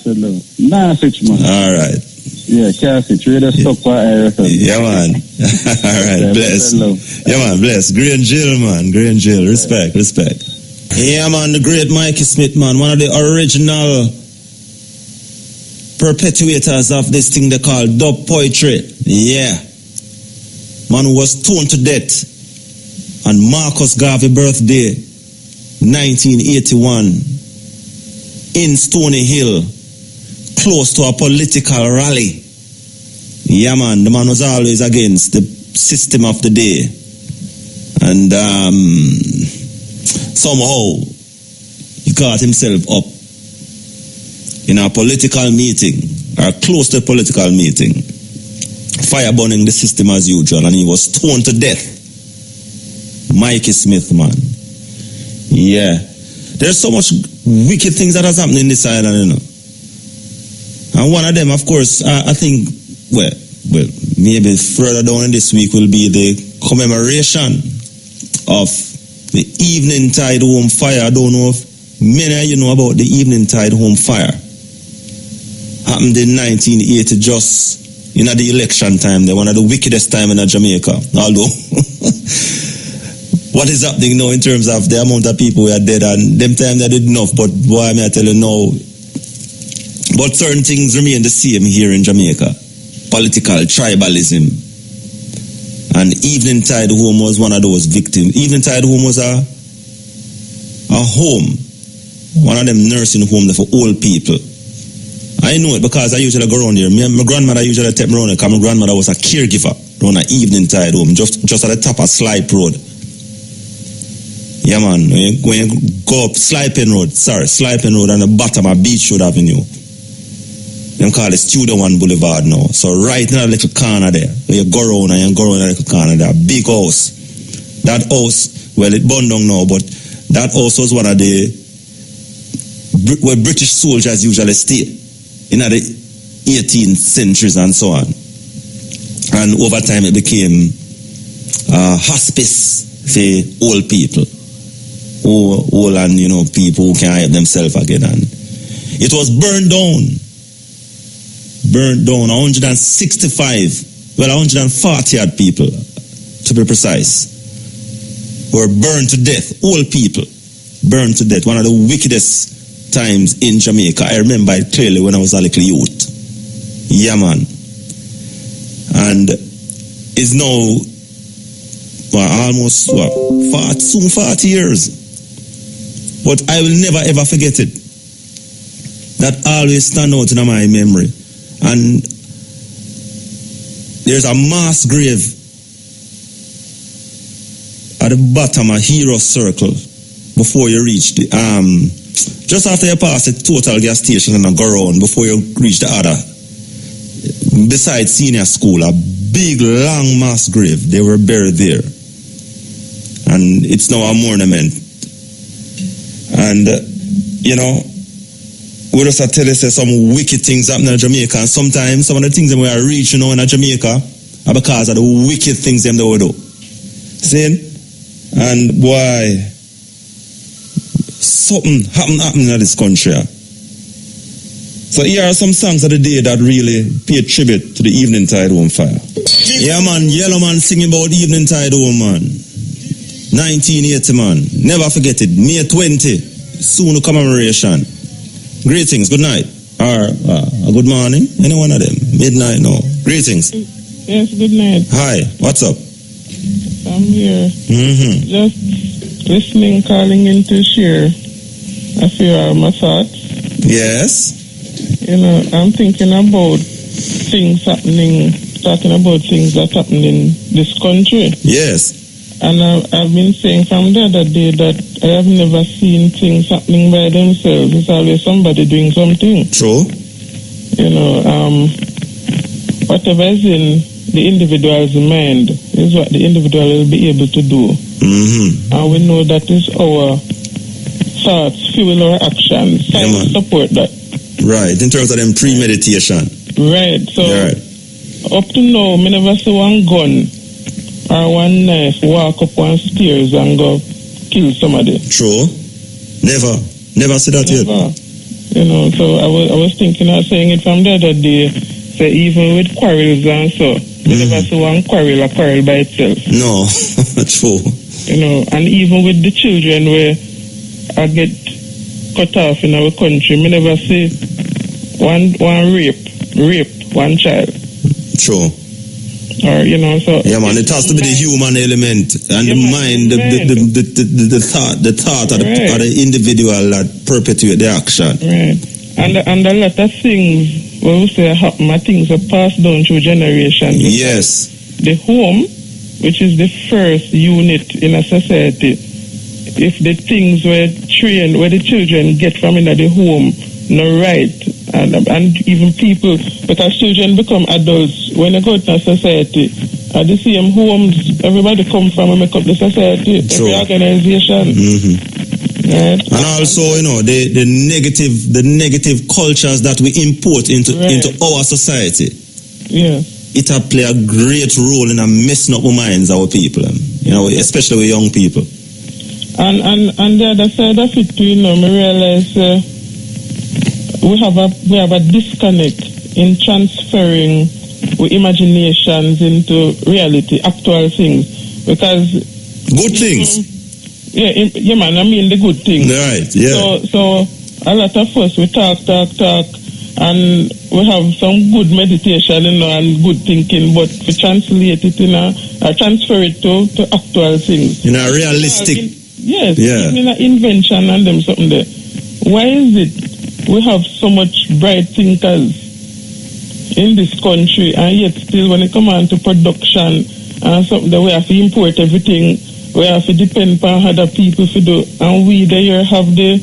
Nah, switch, man. Alright. Yeah, can't switch. Really stuck for IFM. Yeah, man. Alright, bless. Yeah, man, bless. Grangeville, man. Grangeville. Respect. Yeah, man, the great Mikey Smith, man. One of the original perpetuators of this thing they call dub poetry. Yeah. Man who was stoned to death on Marcus Garvey birthday, 1981, in Stony Hill, close to a political rally. Yeah, man, the man was always against the system of the day. And somehow he got himself up in a political meeting, or close to a political meeting, fire burning the system as usual, and he was stoned to death. Mikey Smith, man. Yeah. There's so much wicked things that has happened in this island, you know. And one of them, of course, I think, well, maybe further down in this week will be the commemoration of the Evening Tide Home Fire. I don't know if many of you know about the Evening Tide Home Fire. Happened in 1980, just in the election time, they're one of the wickedest time in Jamaica. Although, what is happening now in terms of the amount of people who are dead, and them time they did enough, but boy, I tell you now, but certain things remain the same here in Jamaica. Political tribalism. And Evening Tide Home was one of those victims. Evening Tide Home was a home, one of them nursing homes for old people. I know it because I usually go around here. My grandmother usually take me around here because my grandmother was a caregiver around an Evening Tide Home, just at the top of Slipe Road. Yeah, man. When you go up Slipe Road on the bottom of Beachwood Avenue. Them call it Studio One Boulevard now. So right in a little corner there, where you go around and you go around a little corner there, big house. That house, well, it burned down now, but that house was one of the where British soldiers usually stay in the 18th centuries and so on. And over time it became hospice for old people. Old and, people who can't help themselves again. And it was burned down. 165, 140 odd people, to be precise, were burned to death. Old people burned to death. One of the wickedest times in Jamaica. I remember it clearly when I was a little youth. Yeah, man. And it's now almost 40 years. But I will never ever forget it. That always stand out in my memory. And there's a mass grave at the bottom of Hero Circle before you reach the just after you pass the Total gas station and go around before you reach the other, beside senior school, a big long mass grave. They were buried there, and it's now a monument. And we just tell you some wicked things happen in Jamaica, and sometimes some of the things that we are reaching in Jamaica are because of the wicked things them they will do. See? And boy, something happening in this country. So here are some songs of the day that really pay tribute to the Evening Tide Home fire. Yeah, man, Yellow Man singing about Evening Tide Home, man. 1980, man. Never forget it. May 20, soon commemoration. Greetings, good night. Or good morning, any one of them. Midnight, no. Greetings. Yes, good night. Hi, what's up? I'm here. Just listening, calling in to share a few of my thoughts. Yes. I'm thinking about things happening, talking about things that happen in this country. Yes. And I've been saying from the other day that I have never seen things happening by themselves. It's always somebody doing something. True. Whatever is in the individual's mind is what the individual will be able to do. And we know that is our thoughts fuel our actions. Science support that. Right, in terms of them premeditation. Right, so up to now, I never see one gun or one knife walk up one stairs and go kill somebody. True. Never see that yet. So I was thinking of saying it from the other day. So even with quarrels and so, we never see one quarrel by itself. No, true. And even with the children where I get cut off in our country, we never see one rape one child. True. Or so yeah, man, it has to be the human element and the mind, the thought of the individual that perpetuate the action. Right. And a lot of things when we say happen, things are passed down through generations. Yes. The home, which is the first unit in a society, if the things were trained, where the children get from in the home, no right, and even people, because children become adults when they go to a society, at the same homes everybody come from and make up the society, every organization. Right. And also, the negative cultures that we import into our society. Yeah. It will play a great role in messing up our minds, our people, especially with young people. And the other side of it too, I realize we have a disconnect in transferring we imaginations into reality, actual things. Because good things. Yeah, man. I mean the good things. Right. Yeah. So a lot of us we talk, and we have some good meditation, and good thinking, but we translate it transfer it to actual things. Realistic. Yes. Yeah. In an invention and them something there. Why is it we have so much bright thinkers in this country, and yet still when it comes on to production and something that we have to import everything, we have to depend on other people to do, and we there have the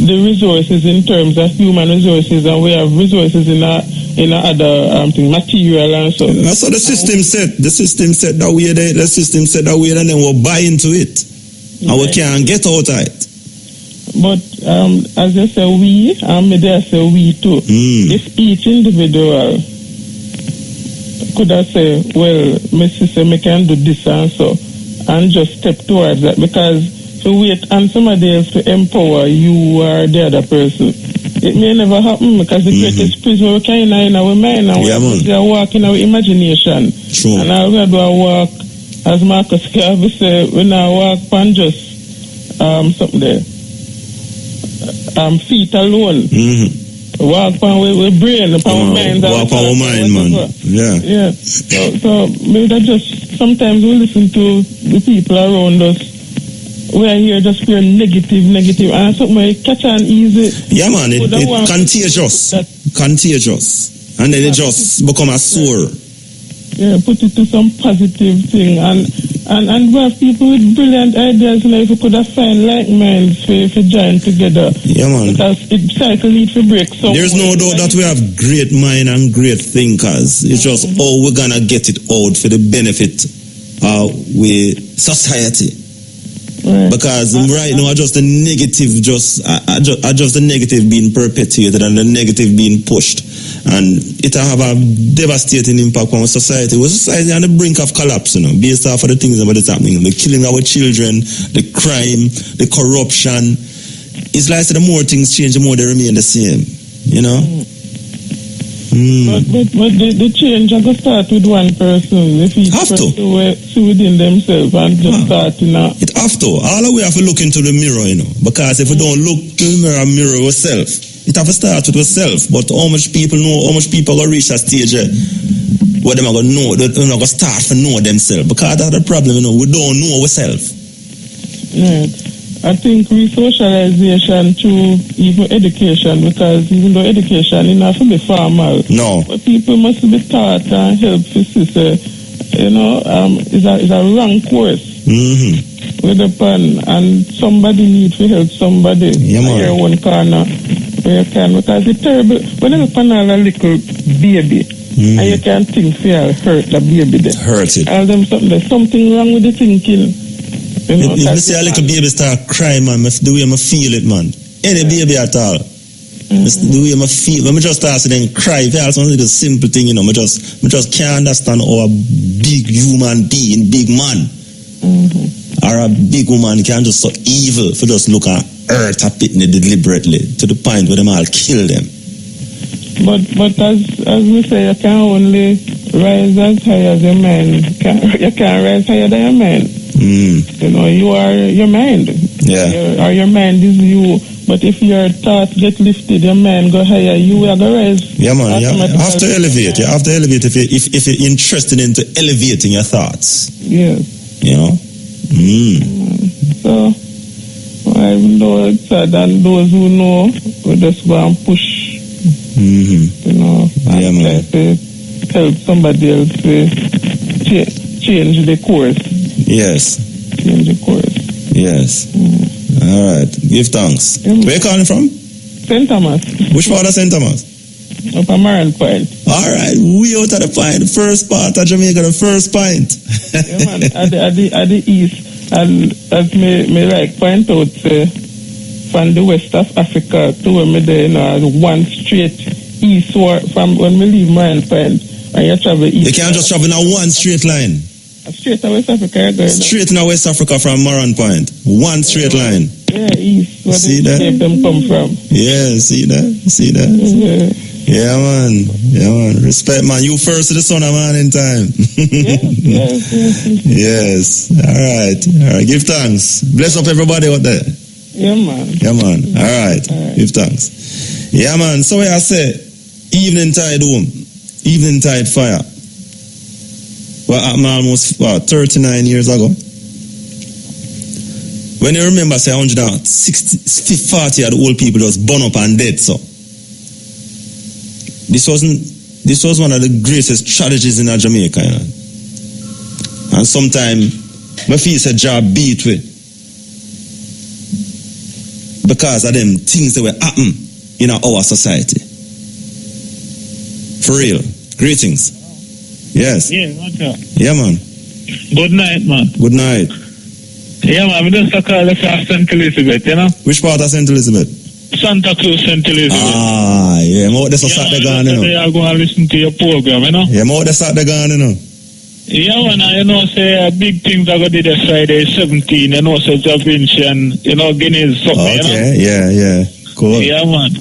resources in terms of human resources, and we have resources in other material and so. That's what the system said. The system said that way. The system said that way, and then we'll buy into it, and we can't get out of it. But as I say, we, and maybe I say we too. If each individual could have say, well, my sister, I can do this and so, and just step towards that, because to wait and somebody else to empower you or the other person, it may never happen, because the greatest prison we can in our mind, and we are walking our imagination. True. And all we do is walk, as Marcus Garvey said, we now walk on just something there. Feet alone. Walk on with brain, upon mind. Walk on mind, man. Yeah. So maybe that just sometimes we listen to the people around us. We are here just feel negative, and something like catch on easy. Yeah, man. It's contagious. Contagious. And then it just become a sore. Yeah, put it to some positive thing, and we have people with brilliant ideas. If we could have found like minds for join together. Yeah, man. Because it cycle need to break. So there's no doubt that we have great mind and great thinkers. It's just how we're gonna get it out for the benefit of society. Right. Because right now, just the negative, just the negative being perpetuated and the negative being pushed, and it have a devastating impact on society. We're society on the brink of collapse, based off of the things that is happening, the killing of our children, the crime, the corruption. It's like the more things change, the more they remain the same. But the change I go start with one person. If he have to see within themselves and just start it have to. All the way have to look into the mirror, because if we don't look in the mirror ourselves, it have to start with ourselves. But how much people know, how much people will reach a stage where they're going to know, they're going to start to know themselves. Because that's the problem, we don't know ourselves. Yeah. I think resocialization through even education, because even though education is not to be formal, but people must be taught and help to see, is a wrong course. With a pen, and somebody needs to help somebody in your own corner where you can, because it's terrible. When you pan a little baby, and you can't think fear hurt the baby there. Hurt it. Tell them there's something wrong with the thinking. If you see a little baby start crying, man, the way I feel it, man. Any baby at all. The way I feel, when I just start to then cry, if it's only the simple thing, I just can't understand how a big human being, big man, or a big woman can just so evil for just look at earth a pitney deliberately to the point where them all kill them. But as we say, you can only rise as high as your mind. You can't rise higher than your mind. You are your mind. Yeah. Or your mind is you. But if your thoughts get lifted, your mind go higher, you will go rise. Yeah, man. You have to elevate. You have to elevate if you're interested into elevating your thoughts. Yes. So, even though it's sad, and those who know, we just go and push. And try to help somebody else to change the course. Yes. Change the course. Yes. All right. Give thanks. Where are you calling from? St. Thomas. Which part of St. Thomas? Up a Marine Point. All right. We out of the point. First part of Jamaica, the first point. Man. At the east. And as me like point out, from the west of Africa to where me there, one straight eastward from when we leave Marine Point. And you travel east. You can't just travel in one straight line. Straight to West Africa. Straight in West Africa from Marine Point. One straight line. Yeah, east. Where see them come from. Yeah, see that? Yeah. Yeah, man. Respect, man. You first to the sun, man, in time. Yes. All right. Give thanks. Bless up everybody out there. Yeah, man. All right. Give thanks. Yeah, man. So I say, evening tide home, evening tide fire. Well, happened almost 39 years ago. When you remember, say 140 of the old people just burn up and dead. So this was one of the greatest tragedies in Jamaica, you know? And sometimes my feel a job beat with because of them things that were happening in our society. For real. Greetings. Yes. Yeah, okay. Yeah, man. Good night, man. Good night. Yeah, man. We just call the St. Elizabeth, you know? Which part of St. Elizabeth? Santa Cruz, St. Elizabeth. Ah, yeah. More they start the gun, you know. They are going to listen to your program, you know? Yeah, more they start the gun, you know. Yeah, man. You know, say big things are going to do this Friday 17, you know, so Da Vinci and, you know, Guinness, something, you know? Okay, yeah. Cool. Yeah, man.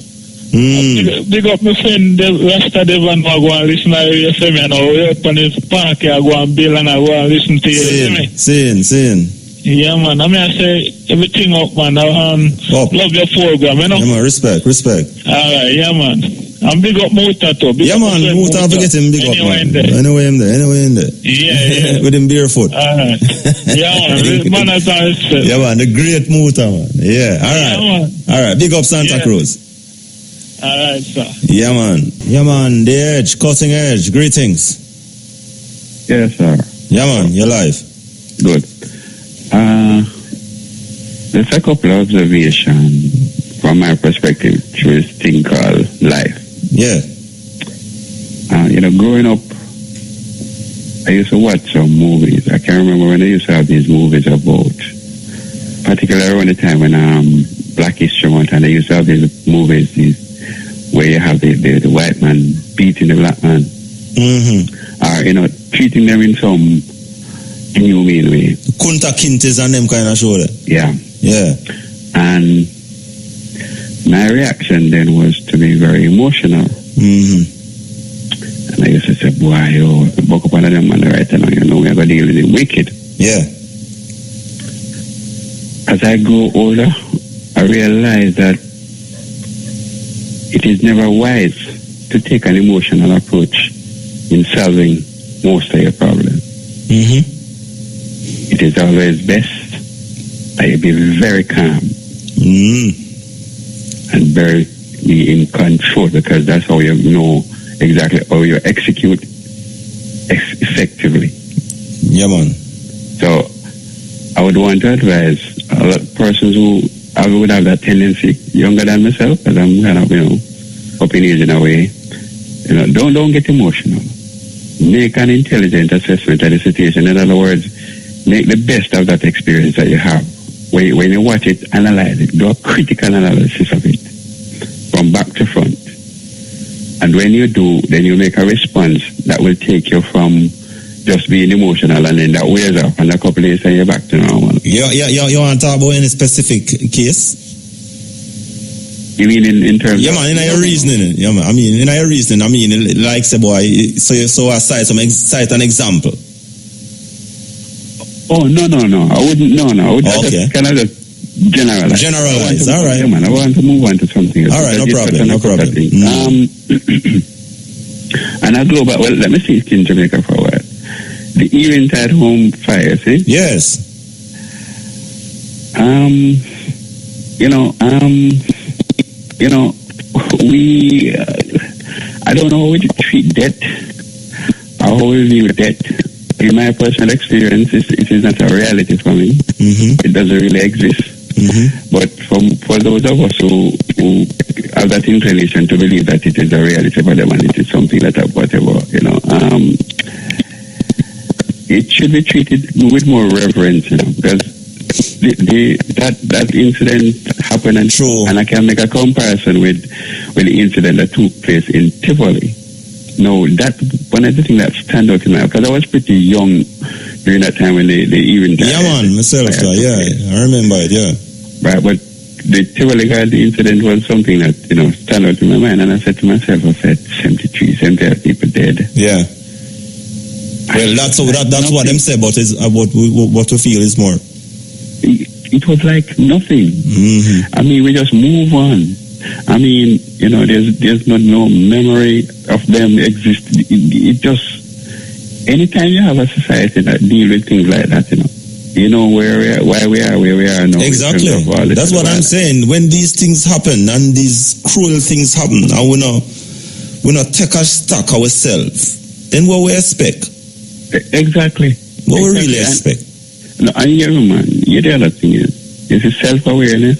Big up my friend, the Rasta Devon, I go and listen to you, you know, we're up on his park, I go and Bill and I go and listen to you, Seeing. Yeah, man. I mean, I say everything up, man. Love your program, you know? Yeah, man. Respect. All right, yeah, man. And big up Muta, too. Yeah, man. Muta, forget him. Big up, man. Anyway, him there. Yeah. With him barefoot. All right. Yeah, man. Man has respect. Yeah, man. The great Muta, man. Yeah. All right. Yeah, man. All right. Big up Santa Cruz. All right, sir. Yeah, man. The edge. Cutting edge. Greetings. Yes, sir. Yeah, man. You're live. Good. There's a couple of observations from my perspective through this thing called life. Yeah. Growing up, I used to watch some movies. I can't remember when I used to have these movies about, particularly around the time when Black History Month, and they used to have these movies where you have the white man beating the black man. Or, treating them in some inhumane way. Kunta Kintes and them kind of show that. Yeah. And my reaction then was to be very emotional. And I used to say, boy, buck up on them man right now, we're going to deal with the wicked. Yeah. As I grow older, I realize that it is never wise to take an emotional approach in solving most of your problems. It is always best that you be very calm and very in control, because that's how you know exactly how you execute effectively. Yeah, man. So I would want to advise a lot of persons who would have that tendency, younger than myself, because I'm kind of, up in age in a way. Don't get emotional. Make an intelligent assessment of the situation. In other words, make the best of that experience that you have. When you watch it, analyze it. Do a critical analysis of it from back to front. And when you do, then you make a response that will take you from just being emotional, and then that wears off, and a couple of days and you're back to normal. You want to talk about any specific case? You mean in terms of... man, in your reasoning. Yeah, man. In your reasoning, like, say, boy, so I cite an example. Oh, no. I wouldn't, I would just kind of just generalize. All right. Yeah, man, I want to move on to something else. All right, no problem. And I'll go back, let me see it in Jamaica for a while. The Eventide Home Fire, see? Yes. We, I don't know how we treat death, or how we view death. In my personal experience, it is not a reality for me. It doesn't really exist. But for those of us who have that inclination to believe that it is a reality for them and it is something that whatever, it should be treated with more reverence, because that incident happened, and I can make a comparison with the incident that took place in Tivoli. No, that one of the things that stand out in my, because I was pretty young during that time when they even... Yeah, man, myself, I remember it, yeah. Right, but the theological incident was something that, stand out in my mind. And I said to myself, 78 people dead. Yeah. Well, that's what them say, but is what we feel is more. It was like nothing. Mm-hmm. I mean, we just move on. I mein, there's no memory of them existing. It just, anytime you have a society that deal with things like that, why we are where we are now. Exactly. That's what I'm saying. When these things happen and these cruel things happen, and we not take a stock ourselves, then what we expect? Exactly. What we really expect? No, I hear you, man. The other thing is self-awareness.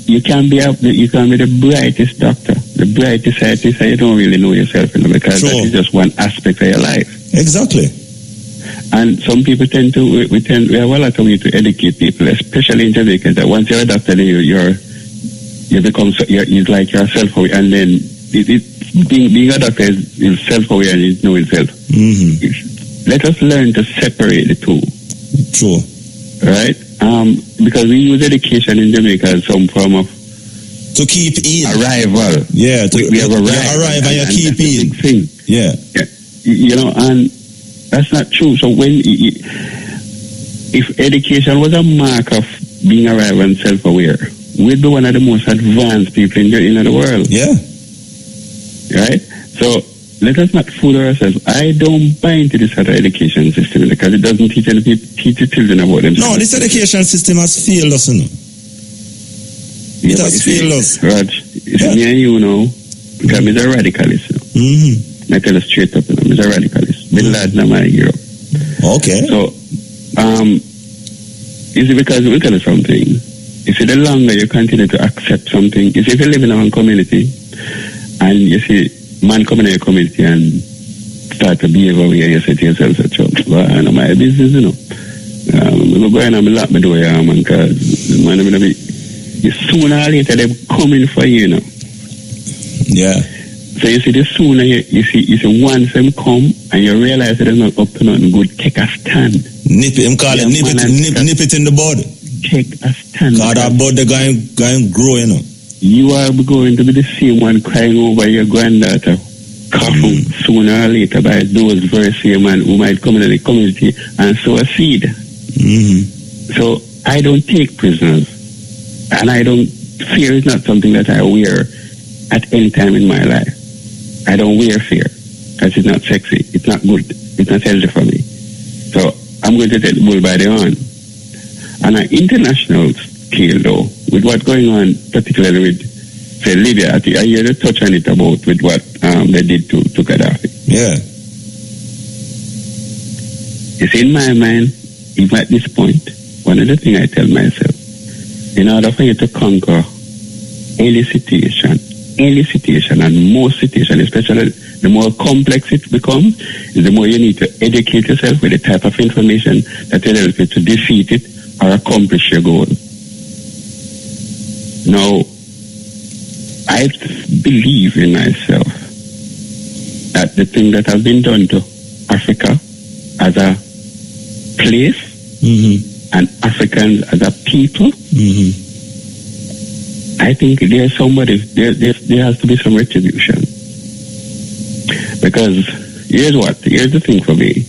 You can be the brightest doctor, the brightest scientist, and you don't really know yourself, because that is just one aspect of your life. Exactly. And some people we have a lot of way to educate people, especially in Jamaica, that once you're a doctor, you become, it's like you're self-aware, and then being a doctor is self-aware and is knowing self. Mm-hmm. Let us learn to separate the two. True. Right? Because we use education in Jamaica as some form of to keep in arrival. Yeah, we have arrived. You arrive and you keep in. Thing. Yeah. And that's not true. So if education was a mark of being arrived and self-aware, we'd be one of the most advanced people in the world. Yeah. Right? So let us not fool ourselves. I don't buy into this other education system because it doesn't teach the children about themselves. No, this education system has failed us, It has failed us. Raj, it's me and you know, because I'm a radicalist. Mm-hmm. I tell you straight up, I'm a radicalist. Bin Laden and my hero. Okay. So, is it because we tell you something? You see, the longer you continue to accept something, you see, if you live in our community, and you see, man come in your community and start to behave over here, you say to yourself, well, I know my business, I'm going to lock my door, man, because, man, I'm going to be, sooner or later, they're coming for you, Yeah. So you see, the sooner you see once them come and you realize that they're not up to nothing good, take a stand. Nip it in the bud. Take a stand. God, that bud, they're going to grow, You are going to be the same one crying over your granddaughter, coughing sooner or later by those very same man who might come into the community and sow a seed. Mm-hmm. So I don't take prisoners, and fear is not something that I wear at any time in my life. I don't wear fear because it's not sexy, it's not good, it's not healthy for me. So I'm going to take the bull by the horn. On an international scale, though, with what's going on, particularly with, say, Libya, I hear the touch on it about with what they did to Gaddafi. Yeah. It's in my mind, even at this point, one of the things I tell myself, in order for you to conquer any situation, and most situation, especially the more complex it becomes, the more you need to educate yourself with the type of information that will help you to defeat it or accomplish your goal. Now, I believe in myself that the thing that has been done to Africa as a place, and Africans as a people, I think there has to be some retribution. Because here's the thing for me.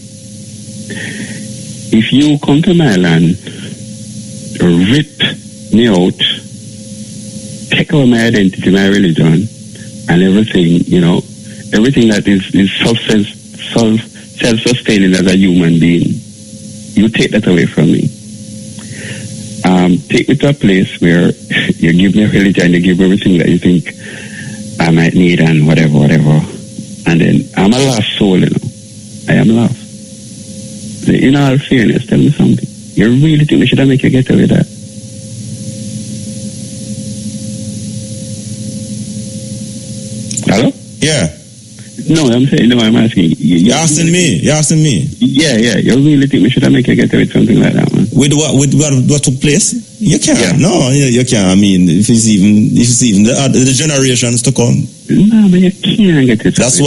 If you come to my land, rip me out, take away my identity, my religion, and everything, everything that is self-sustaining as a human being, you take that away from me. Take me to a place where you give me a religion, you give me everything that you think I might need and whatever. And then I'm a lost soul, I am lost. So in all fairness, tell me something. You really think we should make you get away with that? Hello? Yeah. No, I'm saying, I'm asking. You're asking me? Yeah. You really think we should make you get away with something like that, man? With what took place? You can't. Yeah. No, you can't. I mean, if it's even the generations to come. No, but you can't get it. That's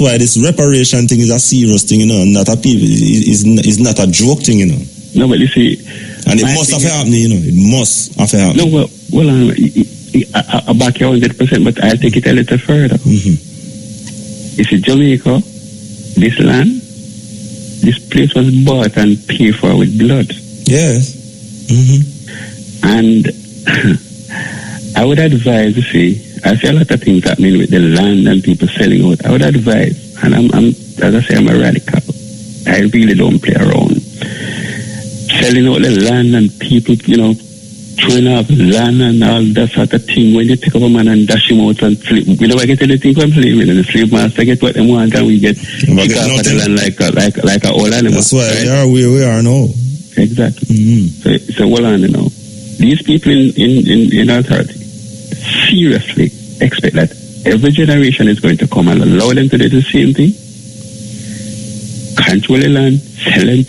why this reparation thing is a serious thing, not a people. It's not a joke thing, No, but you see, And it must have happened, you know. It must have happened. No, well, I back you 100%, but I'll take it a little further. You see, Jamaica, this land, this place was bought and paid for with blood. Yes. And I would advise, you see, I see a lot of things happening with the land and people selling out. I would advise, and I'm as I say, I'm a radical. I really don't play around. Selling out the land and people, you know, throwing up land and all that sort of thing. When you take up a man and dash him out and sleep, we never get anything from slavery. And the slave master get what they want and we get kicked off of the land like a whole animal. That's why we are where we are now. Exactly. So it's a whole animal now. These people in authority seriously expect that every generation is going to come and allow them to do the same thing. Control the land, sell it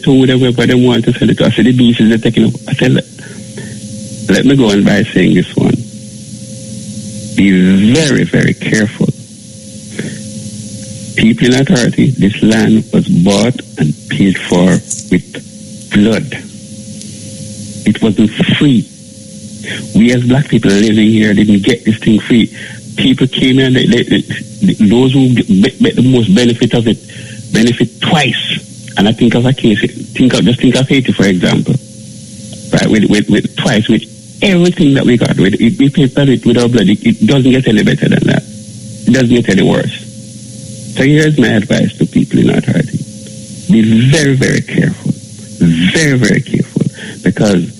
to whatever they want to sell it to. I said the beasts they're taking up. I said, let me go on by saying this one. Be very, very careful. People in authority, this land was bought and paid for with blood. It wasn't free. We as black people living here didn't get this thing free. People came in, those who get the most benefit of it, benefit twice. And I think of a case, think of Haiti, for example. Right, with twice, with everything that we got, we pay for it with our blood, it doesn't get any better than that. It doesn't get any worse. So here's my advice to people in authority. Be very, very careful. Very, very careful. Because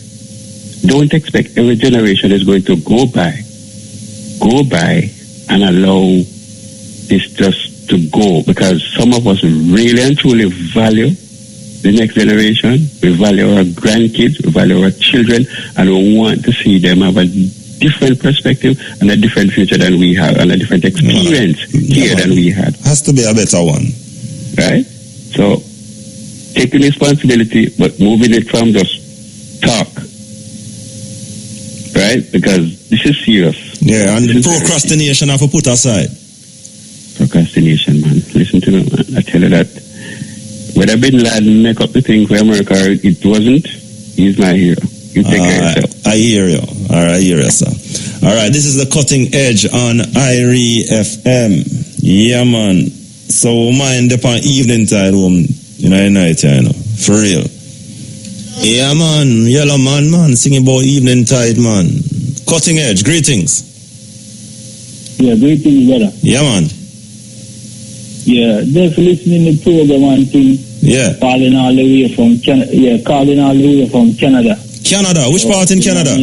don't expect every generation is going to go by and allow this just to go, because some of us really and truly value the next generation, we value our grandkids, we value our children, and we want to see them have a different perspective and a different future than we have, and a different experience here than we had. Has to be a better one. Right? So, taking responsibility, but moving it from just talk. Right? Because this is serious. Yeah, and procrastination have to put aside. Procrastination, man. Listen to me, man. I tell you that whether Bin Laden make up the thing for America or it wasn't, he's my hero. You take care of yourself. I hear you. All right, I hear you, sir. All right, this is the Cutting Edge on IRE FM. Yeah, man. So, mind upon evening tide home, night, for real. Yeah, man. Yellow man, singing about evening tide, man. Cutting Edge, greetings. Yeah, greetings, brother. Yeah, man. Yeah, just listening to the program and thing. Yeah. Calling all the way from Canada. Canada? Which part in Canada?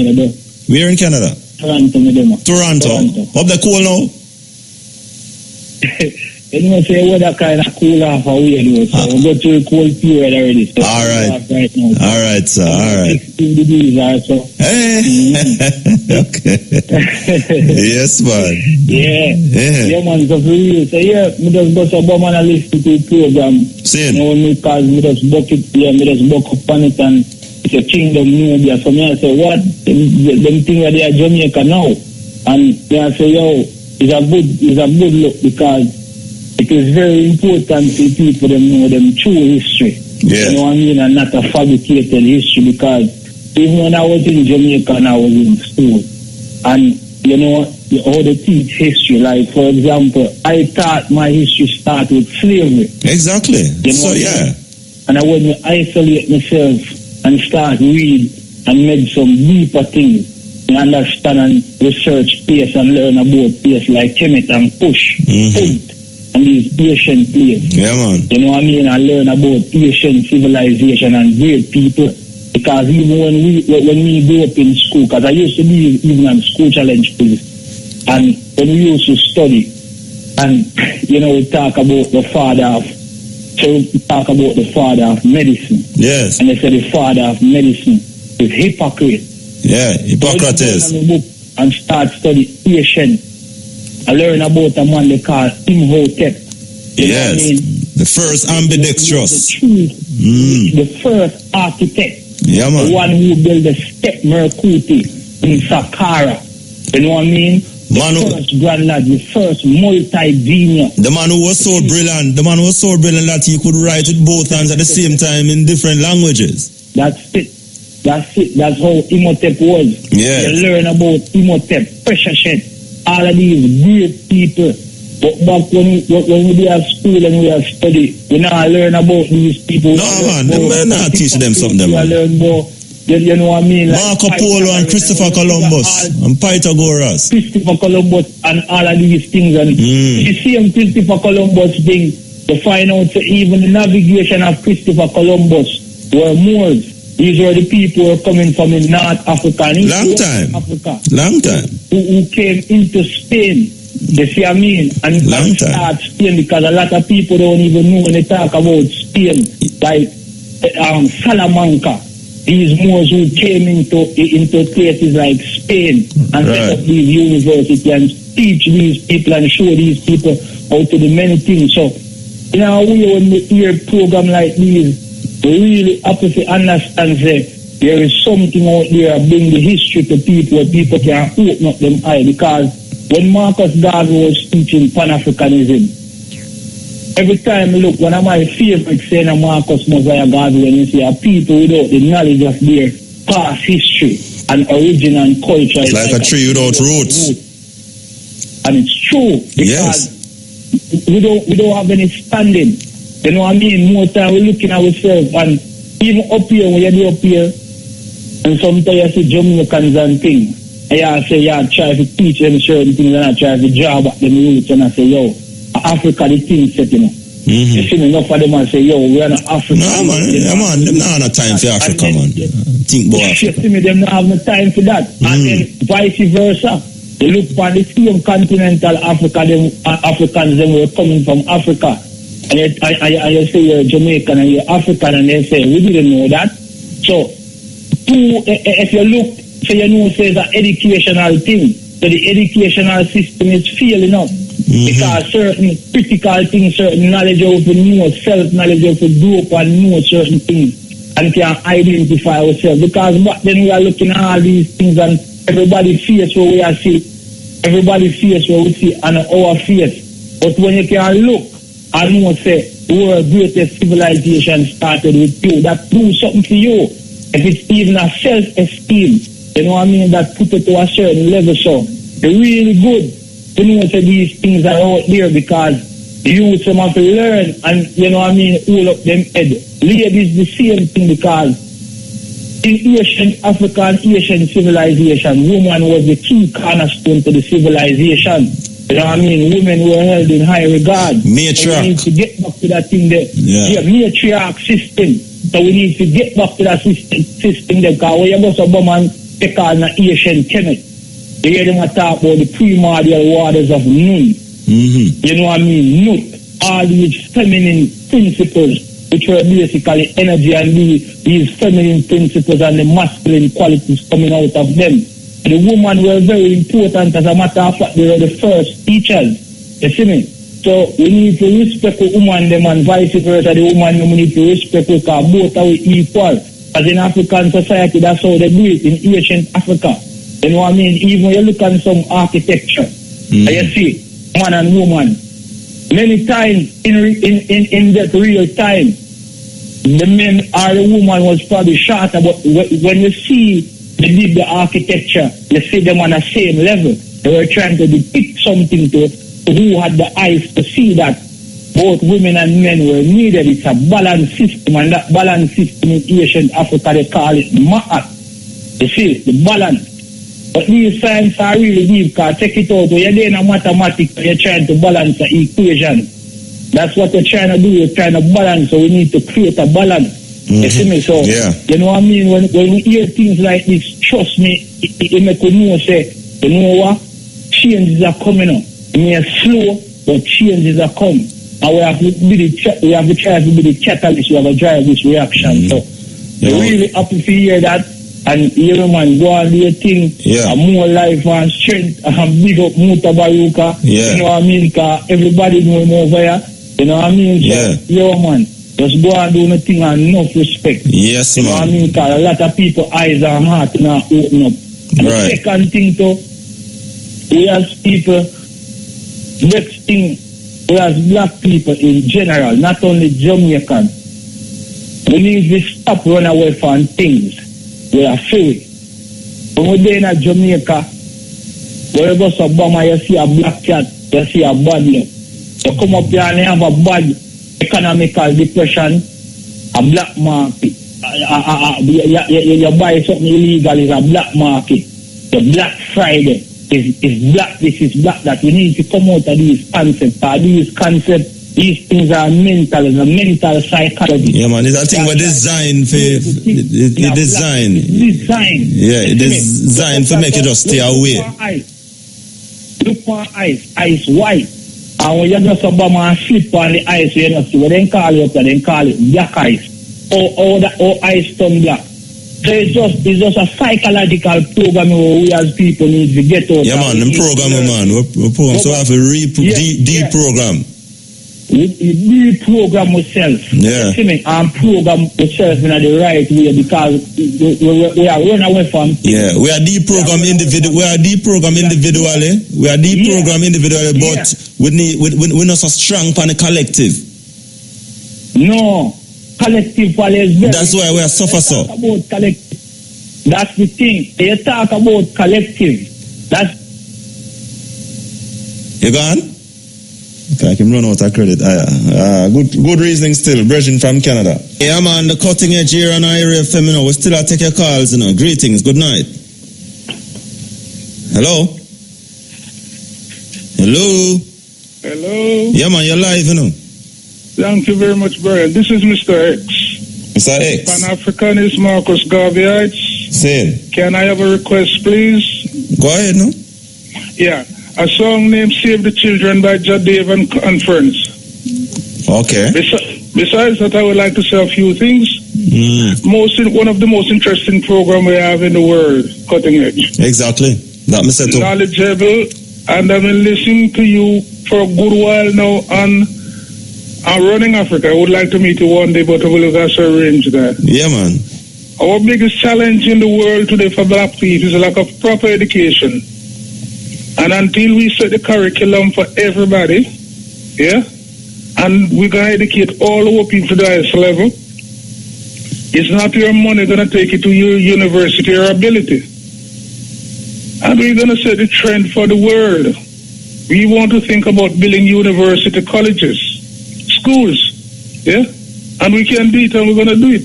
Where in Canada? Toronto. Up the cool now? You know, say weather kind of cool off a weird, so we go through a cold period already. So all right. Right now. All right, sir. All right. Hey. Okay. Yes, man. Yeah, man. So for real. So yeah, me just go to Obama and listen to the program. Same. You know, me just buck up on it, and it's a kingdom Nubia. So me I say, what? Them thing where they are Jamaica now. And me I say, yo, it's a good look, because it is very important for people to know them true history. Yeah. You know what I mean? And not a fabricated history, because even when I was in Jamaica and I was in school, and you know how they teach history, like for example, I thought my history started with slavery. Exactly. You know so yeah. And I wouldn't isolate myself and start read and make some deeper things. You understand and research place and learn about place like Kemet and Push. And these ancient places. Yeah, man. You know what I mean? I learn about ancient civilization and great people. Because even when we grew up in school, because I used to be even on school challenge quiz, and when we used to study, and we talk about the father of medicine. Yes. And they say the father of medicine is Hippocrates. Yeah, Hippocrates. And start study ancient. I learned about a man they call Imhotep. Yes, the first ambidextrous. The first architect. Yeah, man. The one who built the step Mercury in Saqqara. You know what I mean? The first grand lad, the first multi-genius. The man who was so brilliant that he could write with both hands at the same time in different languages. That's it. That's it. That's how Imhotep was. Yeah. You learn about Imhotep, Pressure Shed, all of these great people. But back when we be at school and we have study, we now learn about these people. No, man, them not teach them something, man. We learn more. You know what I mean? Like Marco Polo and Christopher Columbus and Pythagoras. Christopher Columbus and all of these things. And you see him, Christopher Columbus thing, to find out that even the navigation of Christopher Columbus were Moors. These were the people who were coming from in North Africa and East Africa. Long time. Who came into Spain. You see what I mean? And start Spain, because a lot of people don't even know when they talk about Spain, like Salamanca. These Moors who came into places like Spain and set up these universities and teach these people and show these people how to do many things. So, you know, when we hear a program like these, we really have to understand that there is something out there bring the history to people where people can open up them eyes. Because when Marcus Garvey was teaching Pan-Africanism, every time I look, one of my favorite saying of Marcus Mosiah Garvey, when you say people without the knowledge of their past history and origin and culture. It's like a tree without roots. And it's true, because we don't have any standing. You know what I mean? More time we're looking at ourselves, and even up here, when you're up here, and sometimes you see Jamaicans and things, and you say, try to teach them certain things, and I try to job at them roots, and I say, yo, Africa, the thing set, you know. You see me enough of them and say, yo, we're not Africa. No, man, them not have time for Africa, man. Think about Africa. You see me, them not have no time for that. And then vice versa. They look for the same continental Africa, them Africans, them were coming from Africa. And you say you're Jamaican and you're African, and they say, we didn't know that. So, if you look, so you know, say it's an educational thing. So the educational system is failing up. Because certain critical things, certain knowledge of the know, self-knowledge of the group and know certain things and can identify ourselves. Because back then we are looking at all these things and everybody face what we are see. Everybody face what we see on our face. But when you can look and know, say, the world's greatest civilization started with you, that proves something to you. If it's even a self-esteem, you know what I mean, that put it to a certain level. So it's really good to know that these things are out there, because the youth have to learn and, you know what I mean, hold up them head. Ladies, the same thing, because in ancient Africa and ancient civilization, woman was the key cornerstone to the civilization. You know what I mean? Women were held in high regard. Matriarch. We need to get back to that thing there. Yeah, matriarch system. So we need to get back to that system there, because when you go to a woman, take on an ancient chemist. You hear them talk about the primordial waters of Nun. You know what I mean? Nut. All these feminine principles, which were basically energy, and these feminine principles and the masculine qualities coming out of them. The women were very important. As a matter of fact, they were the first teachers. You see me? So we need to respect the woman, them, and vice versa. The woman, we need to respect her, because both are equal. As in African society, that's how they do it in ancient Africa. You know what I mean? Even when you look at some architecture, and you see man and woman, many times in that real time, the men or the woman was probably shorter, but when you see they did the architecture, you see them on the same level. They were trying to depict something to who had the eyes to see that both women and men were needed. It's a balanced system, and that balanced system in ancient Africa, they call it ma'at. You see, the balance. But these science are really deep, because take it out, when you're doing a mathematics, you're trying to balance an equation. That's what you're trying to do, you're trying to balance, so we need to create a balance. You see me? So, you know what I mean? When we hear things like this, trust me, it make you know, say, you know what? Changes are coming up. It may be slow, but changes are coming. And we have to try to be the catalyst, we have to drive this reaction. So, we're really happy to hear that. And you man, go and do your thing. And more life and strength. And big up Mutabaruka. You know what I mean? Because everybody know him over here. You know what I mean? So, man, just go and do nothing and enough respect. Yes, you know what I mean? Because a lot of people eyes and heart now open up. And the second thing too, we as people, next thing, we as black people in general, not only Jamaican, we need to stop running away from things. we are free. When we're there in Jamaica, where you go to Obama, you see a black cat, you see a bad luck. You come up here and you have a bad economical depression, a black market. You buy something illegal, is a black market. The Black Friday is black, this is black, that. We need to come out of these concepts. These things are mental, it's a mental psychology. Yeah, man, it's a thing we're designed for. Design. Yeah, it is designed to make you just stay away. Look for ice white. And when you just Obama and slip on the ice, you know, see what they call it up there, they call it black ice. Or ice turn black. So it's just a psychological program we as people need to get out. Yeah, man, the program, man. We're program, so we have to deprogram. We deprogram ourselves. Yeah. And program ourselves in the right way, because we are running away from. Yeah, we are deprogrammed individually. But we're not so strong for the collective. No. Collective is very. That's why we are suffer so. About collective. That's the thing. You talk about collective. That's. You gone? Okay, I can run out of credit. Good reasoning still. Brethren from Canada. Yeah, man, the cutting edge here on Area FM, you know, we still take your calls, you know. Greetings, good night. Hello? Yeah, man, you're live, you know. Thank you very much, Brian. This is Mr. X. Mr. X. Pan-Africanist Marcus Garveyites. Say it. Can I have a request, please? Go ahead, no? Yeah. A song named Save the Children by Judd Dave and Friends. Okay. Besides that, I would like to say a few things. One of the most interesting programs we have in the world, Cutting Edge. Exactly. That me said too. Knowledgeable, and I've been listening to you for a good while now, and I'm running Africa. I would like to meet you one day, but I will have to arrange that. Yeah, man. Our biggest challenge in the world today for black people is a lack of proper education. And until we set the curriculum for everybody, yeah, and we're going to educate all our people to the highest level, it's not your money going to take you to your university or ability. And we're going to set the trend for the world. We want to think about building university colleges, schools, yeah? And we can do it, and we're going to do it.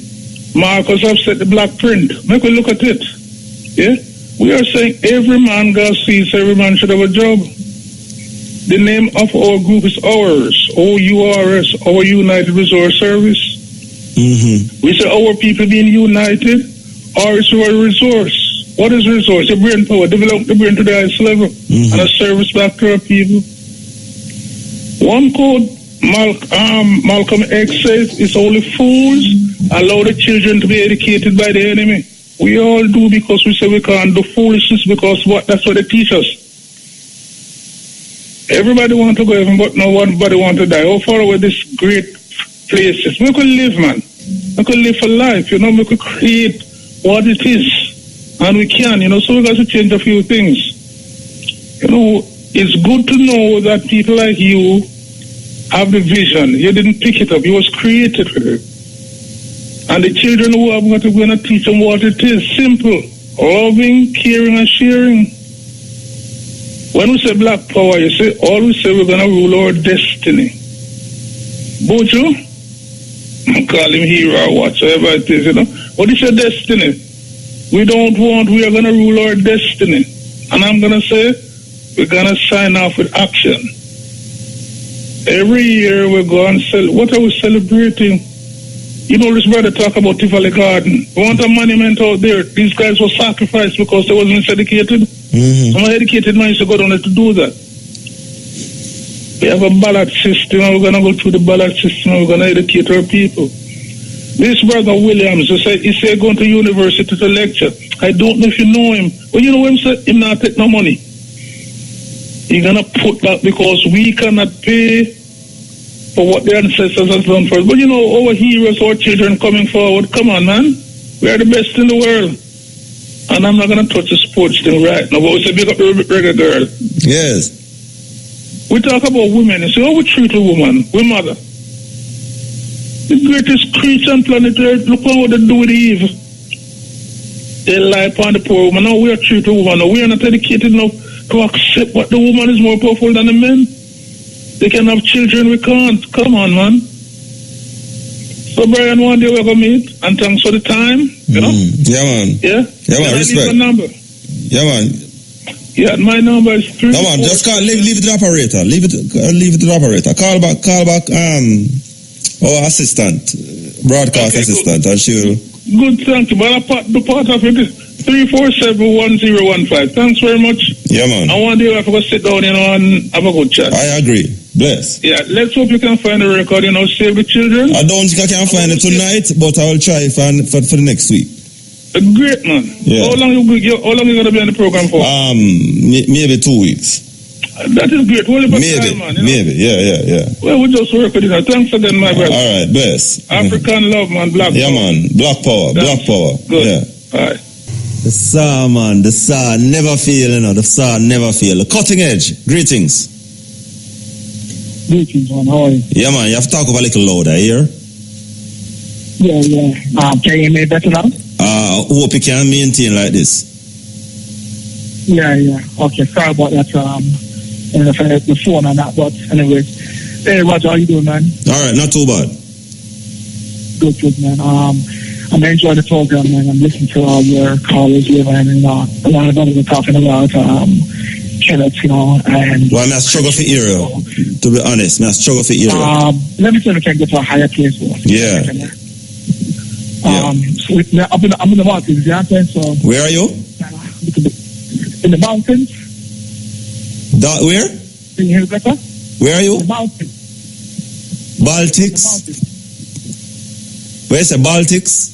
Marcus have set the black print. Make a look at it, yeah? We are saying every man God sees, every man should have a job. The name of our group is OURS, OURS, our United Resource Service. We say our people being united, or it's our resource. What is resource? Your brain power. Develop the brain to the highest level and a service back to our people. One code Malcolm X says it's only fools allow the children to be educated by the enemy. We all do because we say we can't do foolishness because that's what they teach us. Everybody wants to go heaven, but nobody wants to die. How far away this great places? We could live, man. We could live for life, you know. We could create what it is. And we can, you know. So we got to change a few things. You know, it's good to know that people like you have the vision. You didn't pick it up. You was created for it. And the children who have got to go and teach them what it is. Simple. Loving, caring, and sharing. When we say black power, you say, always say we're going to rule our destiny. Bojo, call him hero or whatsoever it is, you know. What is your destiny? We are going to rule our destiny. And I'm going to say, we're going to sign off with action. Every year we're going to what are we celebrating? You know, this brother talk about Tivoli Garden. We want a monument out there. These guys were sacrificed because they wasn't educated. Some educated man used to go down there to do that. We have a ballot system, and we're going to go through the ballot system, and we're going to educate our people. This brother Williams, he said going to university to lecture. I don't know if you know him. But you know him, sir? He not take no money. He's going to put that because we cannot pay for what the ancestors have done for us. But you know, our heroes, our children coming forward, come on, man. We are the best in the world. And I'm not going to touch the sports thing right now, but we say big up the reggae girl. Yes. We talk about women. You say, how we treat a woman? We mother. The greatest creature on planet Earth, look at what they do with Eve. They lie upon the poor woman. Now we are treated the woman. Now we are not educated enough to accept what the woman is more powerful than the men. They can have children, we can't. Come on, man. So, Brian, one day we're going to meet, and thanks for the time. You know? Yeah, man. Yeah? Yeah, man, respect. My number. Yeah, man. Yeah, my number is 3. Come on, just call, leave it to the operator. Leave it to the operator. Call back, our assistant, broadcast assistant, and she'll... Good, thank you. But the part of it is 347-1015. Thanks very much. Yeah, man. I one day I forgot to sit down, and have a good chat. I agree. Bless. Yeah, let's hope you can find a record, save the children. I don't think I can find it tonight, but I will try for the next week. Great, man. Yeah. How long you going to be on the program for? Maybe 2 weeks. That is great. Maybe, man, maybe, yeah. Well, we just work with it. Thanks again, my brother. All right, bless. African love, man. Black power. Man. Black power. Black power. Good. Yeah. All right. The SAR, man. The SAR never fail, The SAR never fail. The cutting edge. Greetings. Greetings, man. How are you? Yeah, man. You have to talk a little louder, here. Yeah. Can you hear me better now? Hope you can maintain like this. Yeah. Okay, sorry about that. The phone and that, but anyways. Hey, Roger, how you doing, man? All right, not too bad. Good, man. I'm enjoying the program, man. I'm listening to all your callers here, man, and a lot of them are talking about killets, and... Well, I'm struggle for area, to be honest. I'm struggle for area. Let me see if I can get to a higher place. Yeah. So I'm in the mountains, you understand? So where are you? In the mountains. Where? Can you hear me better? Where are you? The mountains. Baltics? Where's the Baltics?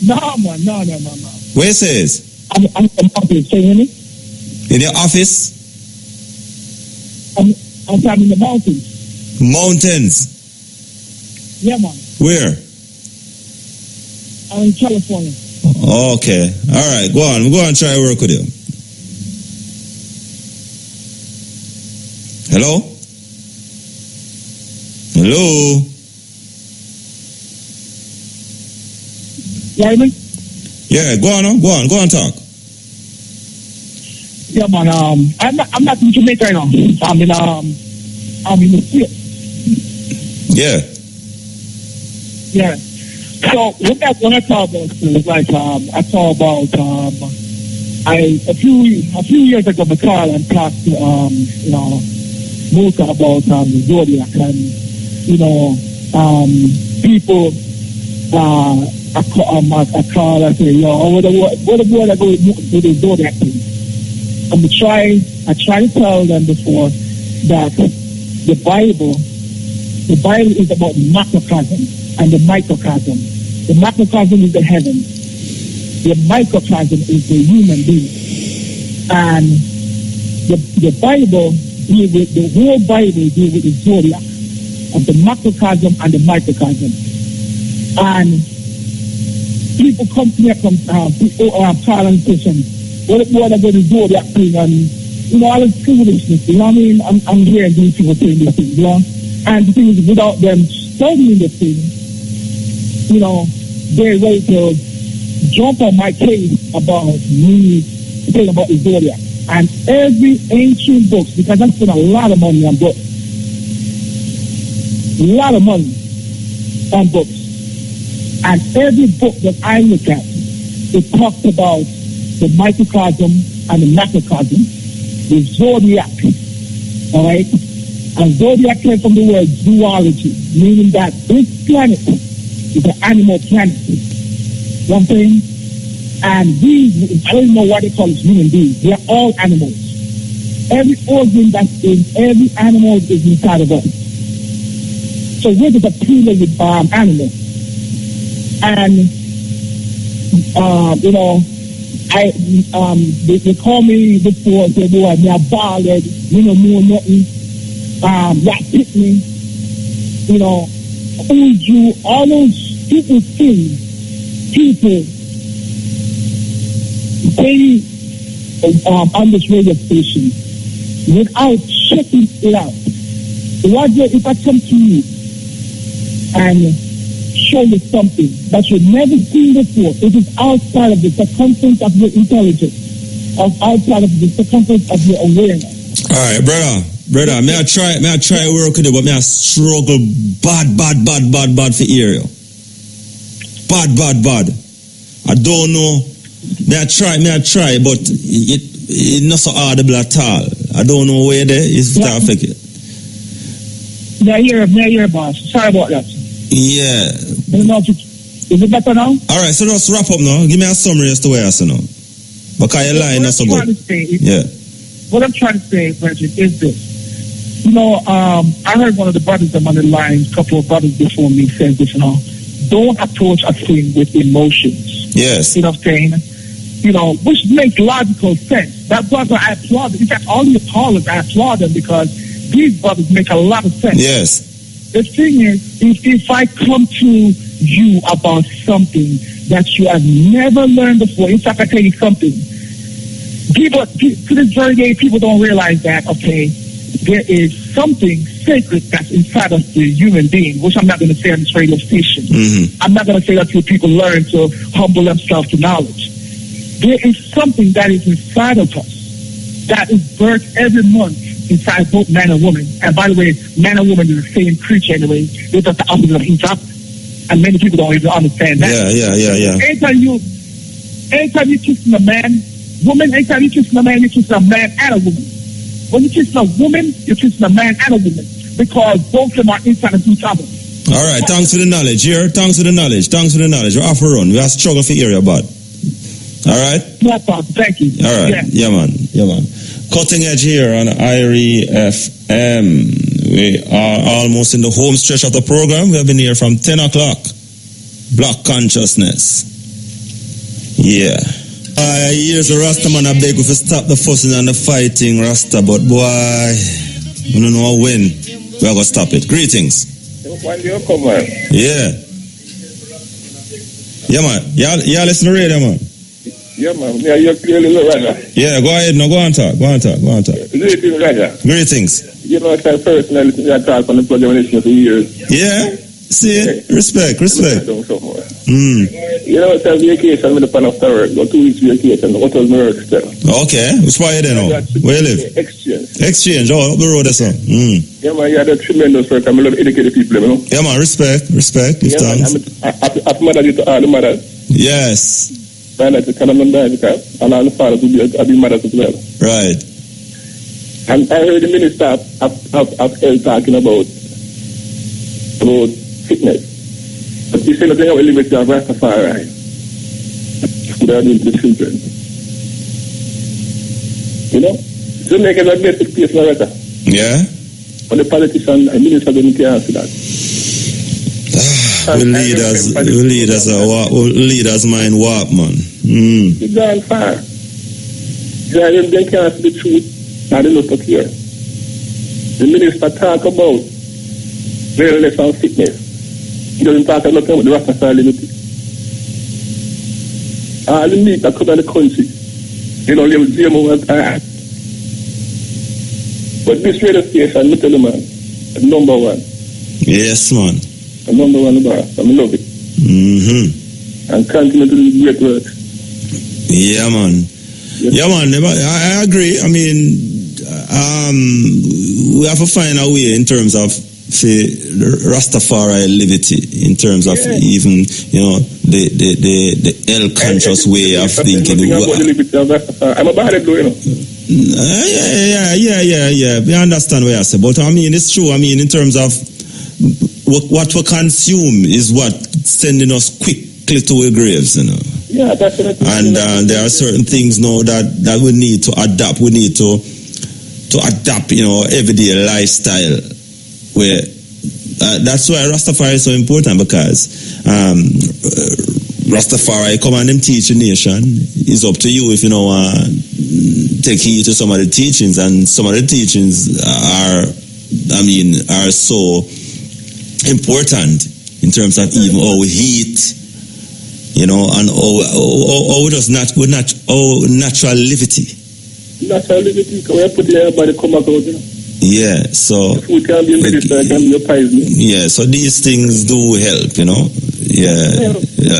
No, man. Where it says? I'm in the mountains. Can you hear me? In your office? I'm in the mountains. Mountains? Yeah, man. Where? I'm in California. Okay. All right. Go on. Go on and try to work with you. Hello? Hello? You hear me? Yeah, go on, talk. Yeah, man. I'm not in Jamaica right now. I'm in the States. Yeah. Yeah. So when I talk about things, like I talk about a few years ago, I called and talked to Musa about the Zodiac, and people I call and say, what the boy that go to the Zodiac thing? I try to tell them before that the Bible is about the macrocosm and the microcosm. The macrocosm is the heaven. The microcosm is the human being. And the Bible the whole Bible deals with the zodiac of the macrocosm and the microcosm. And people come to me from Thailand Christians. What about the zodiac thing and all this foolishness, you know what I mean? I'm hearing these people saying these things, And the thing is, without them studying the thing, they're ready to jump on my case about me saying about the zodiac. And every ancient book, because I spent a lot of money on books, and every book that I look at, it talks about the microcosm and the macrocosm, the zodiac, all right? And zodiac came from the word zoology, meaning that this planet is an animal planet. You know what I'm saying? And these, I don't know what they call it, human beings. They are all animals. Every organ that's in every animal is inside of us. So we're just a two-legged animal. And, they call me before, say, boy, me a bald-head, know nothing. That pick me, who's you, all those people they on this radio station without checking it out. Roger, if I come to you and show you something that you've never seen before. It is outside of the circumference of your intelligence, outside of the circumference of your awareness. All right, brother, may I try work with it, but may I struggle bad for area. Bad. I don't know. May I try, but it's not so audible at all. I don't know where there is to affect it. May I hear, boss. Sorry about that. Yeah. Is it better now? All right, so just wrap up now. Give me a summary as to where I say now. Because your line not so good. What I'm trying to say, Bridget, is this. You know, I heard one of the brothers on the line, a couple of brothers before me said this, don't approach a thing with emotions. Yes. You know what I'm saying? You know, which makes logical sense. That brother, I applaud them. In fact, all the callers, I applaud them because these brothers make a lot of sense. Yes. The thing is, if I come to you about something that you have never learned before, in fact, I tell you something, people, to this very day, people don't realize that, okay, there is something sacred that's inside of the human being, which I'm not going to say on this radio station. Mm-hmm. I'm not going to say that till people learn to humble themselves to knowledge. There is something that is inside of us that is birthed every month inside both man and woman. And by the way, man and woman is the same creature anyway. They're just the opposite of each other. And many people don't even understand that. Yeah. Anytime you kiss a man, woman, anytime you kiss a man, you kiss a man and a woman. When you kiss a woman, you kiss a man and a woman. Because both of them are inside of each other. All right, thanks for the knowledge here. Thanks for the knowledge. We're off a run. We have struggle for area, bud. All right? No problem. Thank you. All right. Yeah, man. Cutting edge here on IRE FM. We are almost in the home stretch of the program. We have been here from 10 o'clock. Black consciousness. Yeah. Here's a Rasta man I beg you to stop the fussing and the fighting, Rasta, but boy, I don't know when we are going to stop it. Greetings. When you come, man. Yeah. Yeah, man. Y'all listen to radio, man. Yeah, man. Yeah, you're clearly the radar. Yeah, go ahead. No, go on talk. Greetings, radar. Greetings. You know, it's my personally, I talk on the program for years. Yeah? See it? Respect. You know, it's a vacation with the pan of the work. Go 2 weeks vacation. What was my work still? Okay. Which part you there now? Where you live? Exchange. Oh, up the road or so. Yeah, man, you had a tremendous work. I love educated people, you know? Yeah, man. Respect. Give thanks. I'm mother to all the mothers. Yes. And I can and all the fathers will be mothers as well. Right. And I heard the minister of health talking about sickness. But he said that they have a limit of Rastafari. They are doing to the children. You know? Jamaica is a basic place for that. Yeah? But the politician and minister don't care after that. We leaders mind warp, man. It's gone far. They can't see the truth and they not here. The minister talk about wellness and sickness. He doesn't talk about the Rastafari liberty. All the meat that come in the country, they don't live the GMO and art. But this radio station, I tell you, man, number one. Yes, man. Number one, I love it. Mm-hmm. And continue to do great work. Yeah, man. Yeah, man. I agree. I mean, we have to find a way in terms of Rastafari liberty, in terms of even, you know, the conscious way of thinking. I'm about it, you know. Yeah. We understand what you say, but I mean, it's true. I mean, in terms of what we consume is what sending us quickly to our graves, you know. Yeah, definitely. And there are certain things now that we need to adapt. We need to adapt, you know, everyday lifestyle. Where that's why Rastafari is so important, because Rastafari come and them teach the nation. It's up to you if you know take heed to some of the teachings, and some of the teachings are so important in terms of even our heat, you know, and our natural liberty. Natural liberty, because we put everybody come back out, you know. Yeah, so food can be medicine, can be a poison. yeah, so these things do help, you know. Yeah,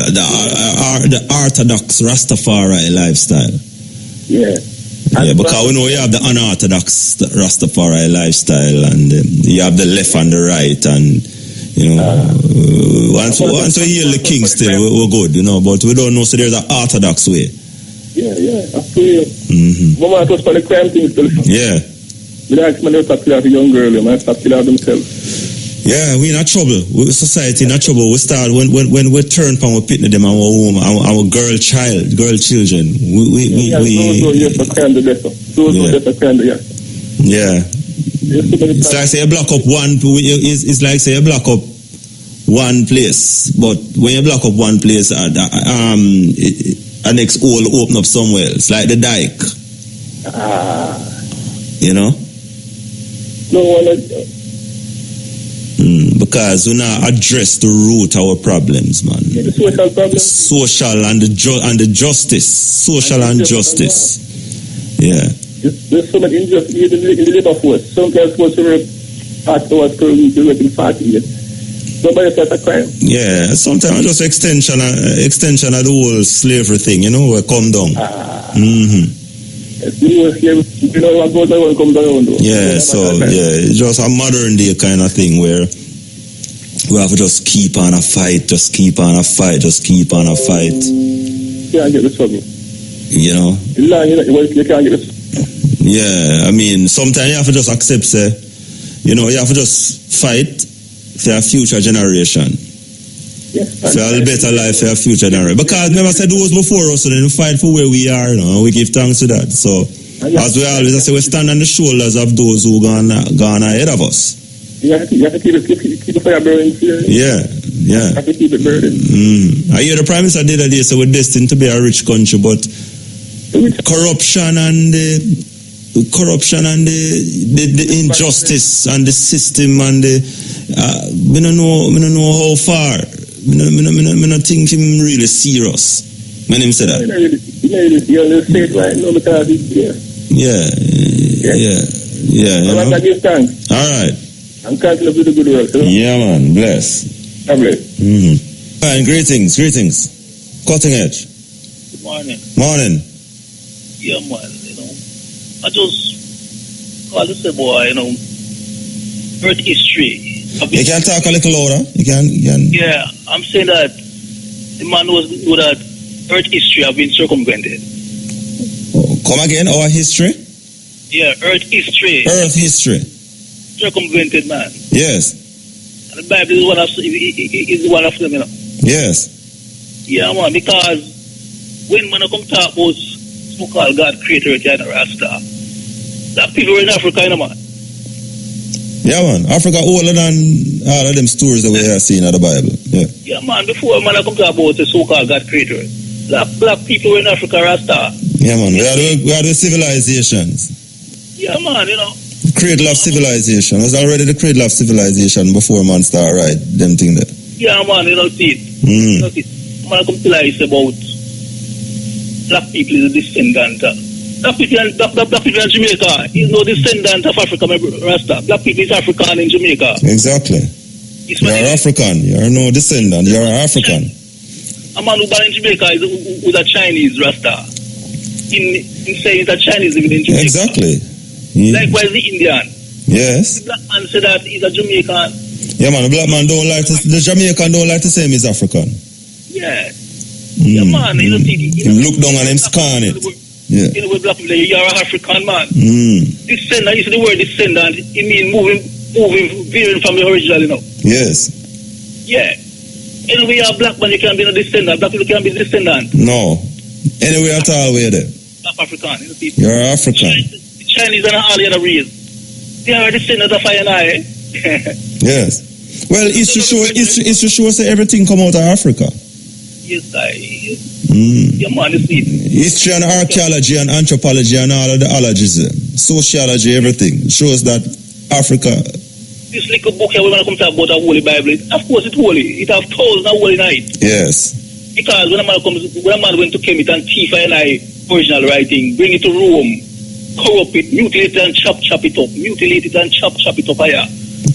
the Orthodox Rastafari lifestyle. Yeah. Yeah, because we know you have the unorthodox Rastafari lifestyle, and you have the left and the right, and you know, once we hear the king still, we're good, you know, but we don't know, so there's an orthodox way. Yeah, I feel you. Mama was for the crime things still. Yeah. We don't expect them to kill out a young girl, they might stop killing out themselves. Yeah, we're in trouble. Society in trouble. We start when we turn from our pitting them, our woman, our girl children. Yeah. It's like say you block up one. It's like say you block up one place, but when you block up one place, a next hole open up somewhere. It's like the dike. You know. Because we now address the root of our problems, man. Yeah, the social problems. Social and the justice. Social and justice. Yeah. There's so much injustice in the labor force. Some guys supposed to work 8 hours per week, they're working 40 years. Nobody says a crime. Yeah, sometimes just extension of the whole slavery thing, you know, will come down. Yeah, so yeah, it's just a modern day kind of thing where we have to just keep on a fight, just keep on a fight. Yeah, I get the trouble. You know? You can't get the. Yeah, I mean, sometimes you have to just accept, you know, you have to just fight for a future generation. Yes, for a better life for a future generation. Because remember, said those before us, so then we fight for where we are, you know, and we give thanks to that. So, as we always say, we stand on the shoulders of those who gone ahead of us. You have to keep the fire burning. Yeah. You have to keep it burning. I hear the Prime Minister did that, so we're destined to be a rich country, but corruption and the injustice and the system and the we don't know how far. I don't think him really serious when him say that. Yeah. All right. I'm catching up with the good work. Yeah, man. Bless. God bless. And greetings. Cutting Edge. Good morning. Morning. Yeah, man. You know, I just call this a boy. You know, Earth history. You can talk a little louder. You can. Yeah, I'm saying that the man know that Earth history have been circumvented. Come again, our history? Yeah, Earth history. Earth history. Circumvented, man. Yes. And the Bible is one of them, you know. Yes. Yeah, man, because when man come talk about so-called God creator and Rasta, that people in Africa, you know, man. Yeah, man. Africa older than all of them stories that we have seen in the Bible. Yeah, man. Before man come talk about the so-called God creator, black people in Africa Rasta. Yeah, man. We had the civilizations. Yeah, man. You know. Cradle of civilization. It was already the cradle of civilization before man start right them thing there. Yeah, man. You know see it. You know see it. Man come tell us about black people is a descendant. Black people in Jamaica is no descendant of Africa, Rasta. Black people is African in Jamaica. Exactly. You're African. You're no descendant. You're African. A man who born in Jamaica is a Chinese Rasta. In saying that Chinese living in Jamaica. Exactly. Yeah. Likewise the Indian. Yes. The black man said that he's a Jamaican. Yeah, man. The black man don't like to. The Jamaican don't like to say him is African. Yeah. Yeah, man. You know, look down on him, scan it. Yeah. You know, with black people, you're an African man. Descendant, you see the word descendant, it means moving, veering from the original, you know. Yes. Yeah. Anyway, you're a black man, you can't be a descendant. Black people can't be a descendant. No. Anyway, at all, we're there. Black African, you know, people. You're African. The Chinese and all the other race. They are a descendant of I and I, eh? Yes. Well, it's to show us that everything come out of Africa. Yes, yeah, man, history and archaeology and anthropology and all of the ologies, sociology, everything shows that Africa. This little book here, we want to come talk about the Holy Bible. Of course, it's holy. It have thousands of holy night. Yes. Because when a man went to Kemet and thief and original writing, bring it to Rome, corrupt it, mutilate it and chop it up. Mutilate it and chop it up here.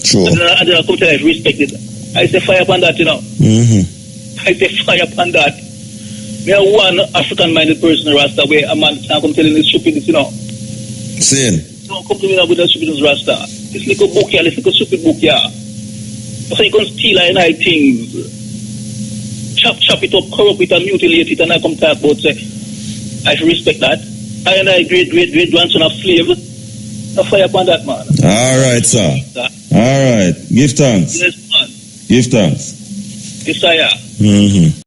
True. And then I come to life, respect it. I say fire upon that, you know. I say fire upon that. Me are one African-minded person, Rasta, where a man can come telling this stupidness, you know. Saying. Don't come to me now with that stupidness, Rasta. This little book here, this little stupid book here. So you can steal and hide things. Chop it up, corrupt it and mutilate it, and I come talk about say, I should respect that. I and I great grandson of slave. No fire upon that, man. All right, sir. All right. Give thanks. Yes, man. Give thanks. Yes, I am.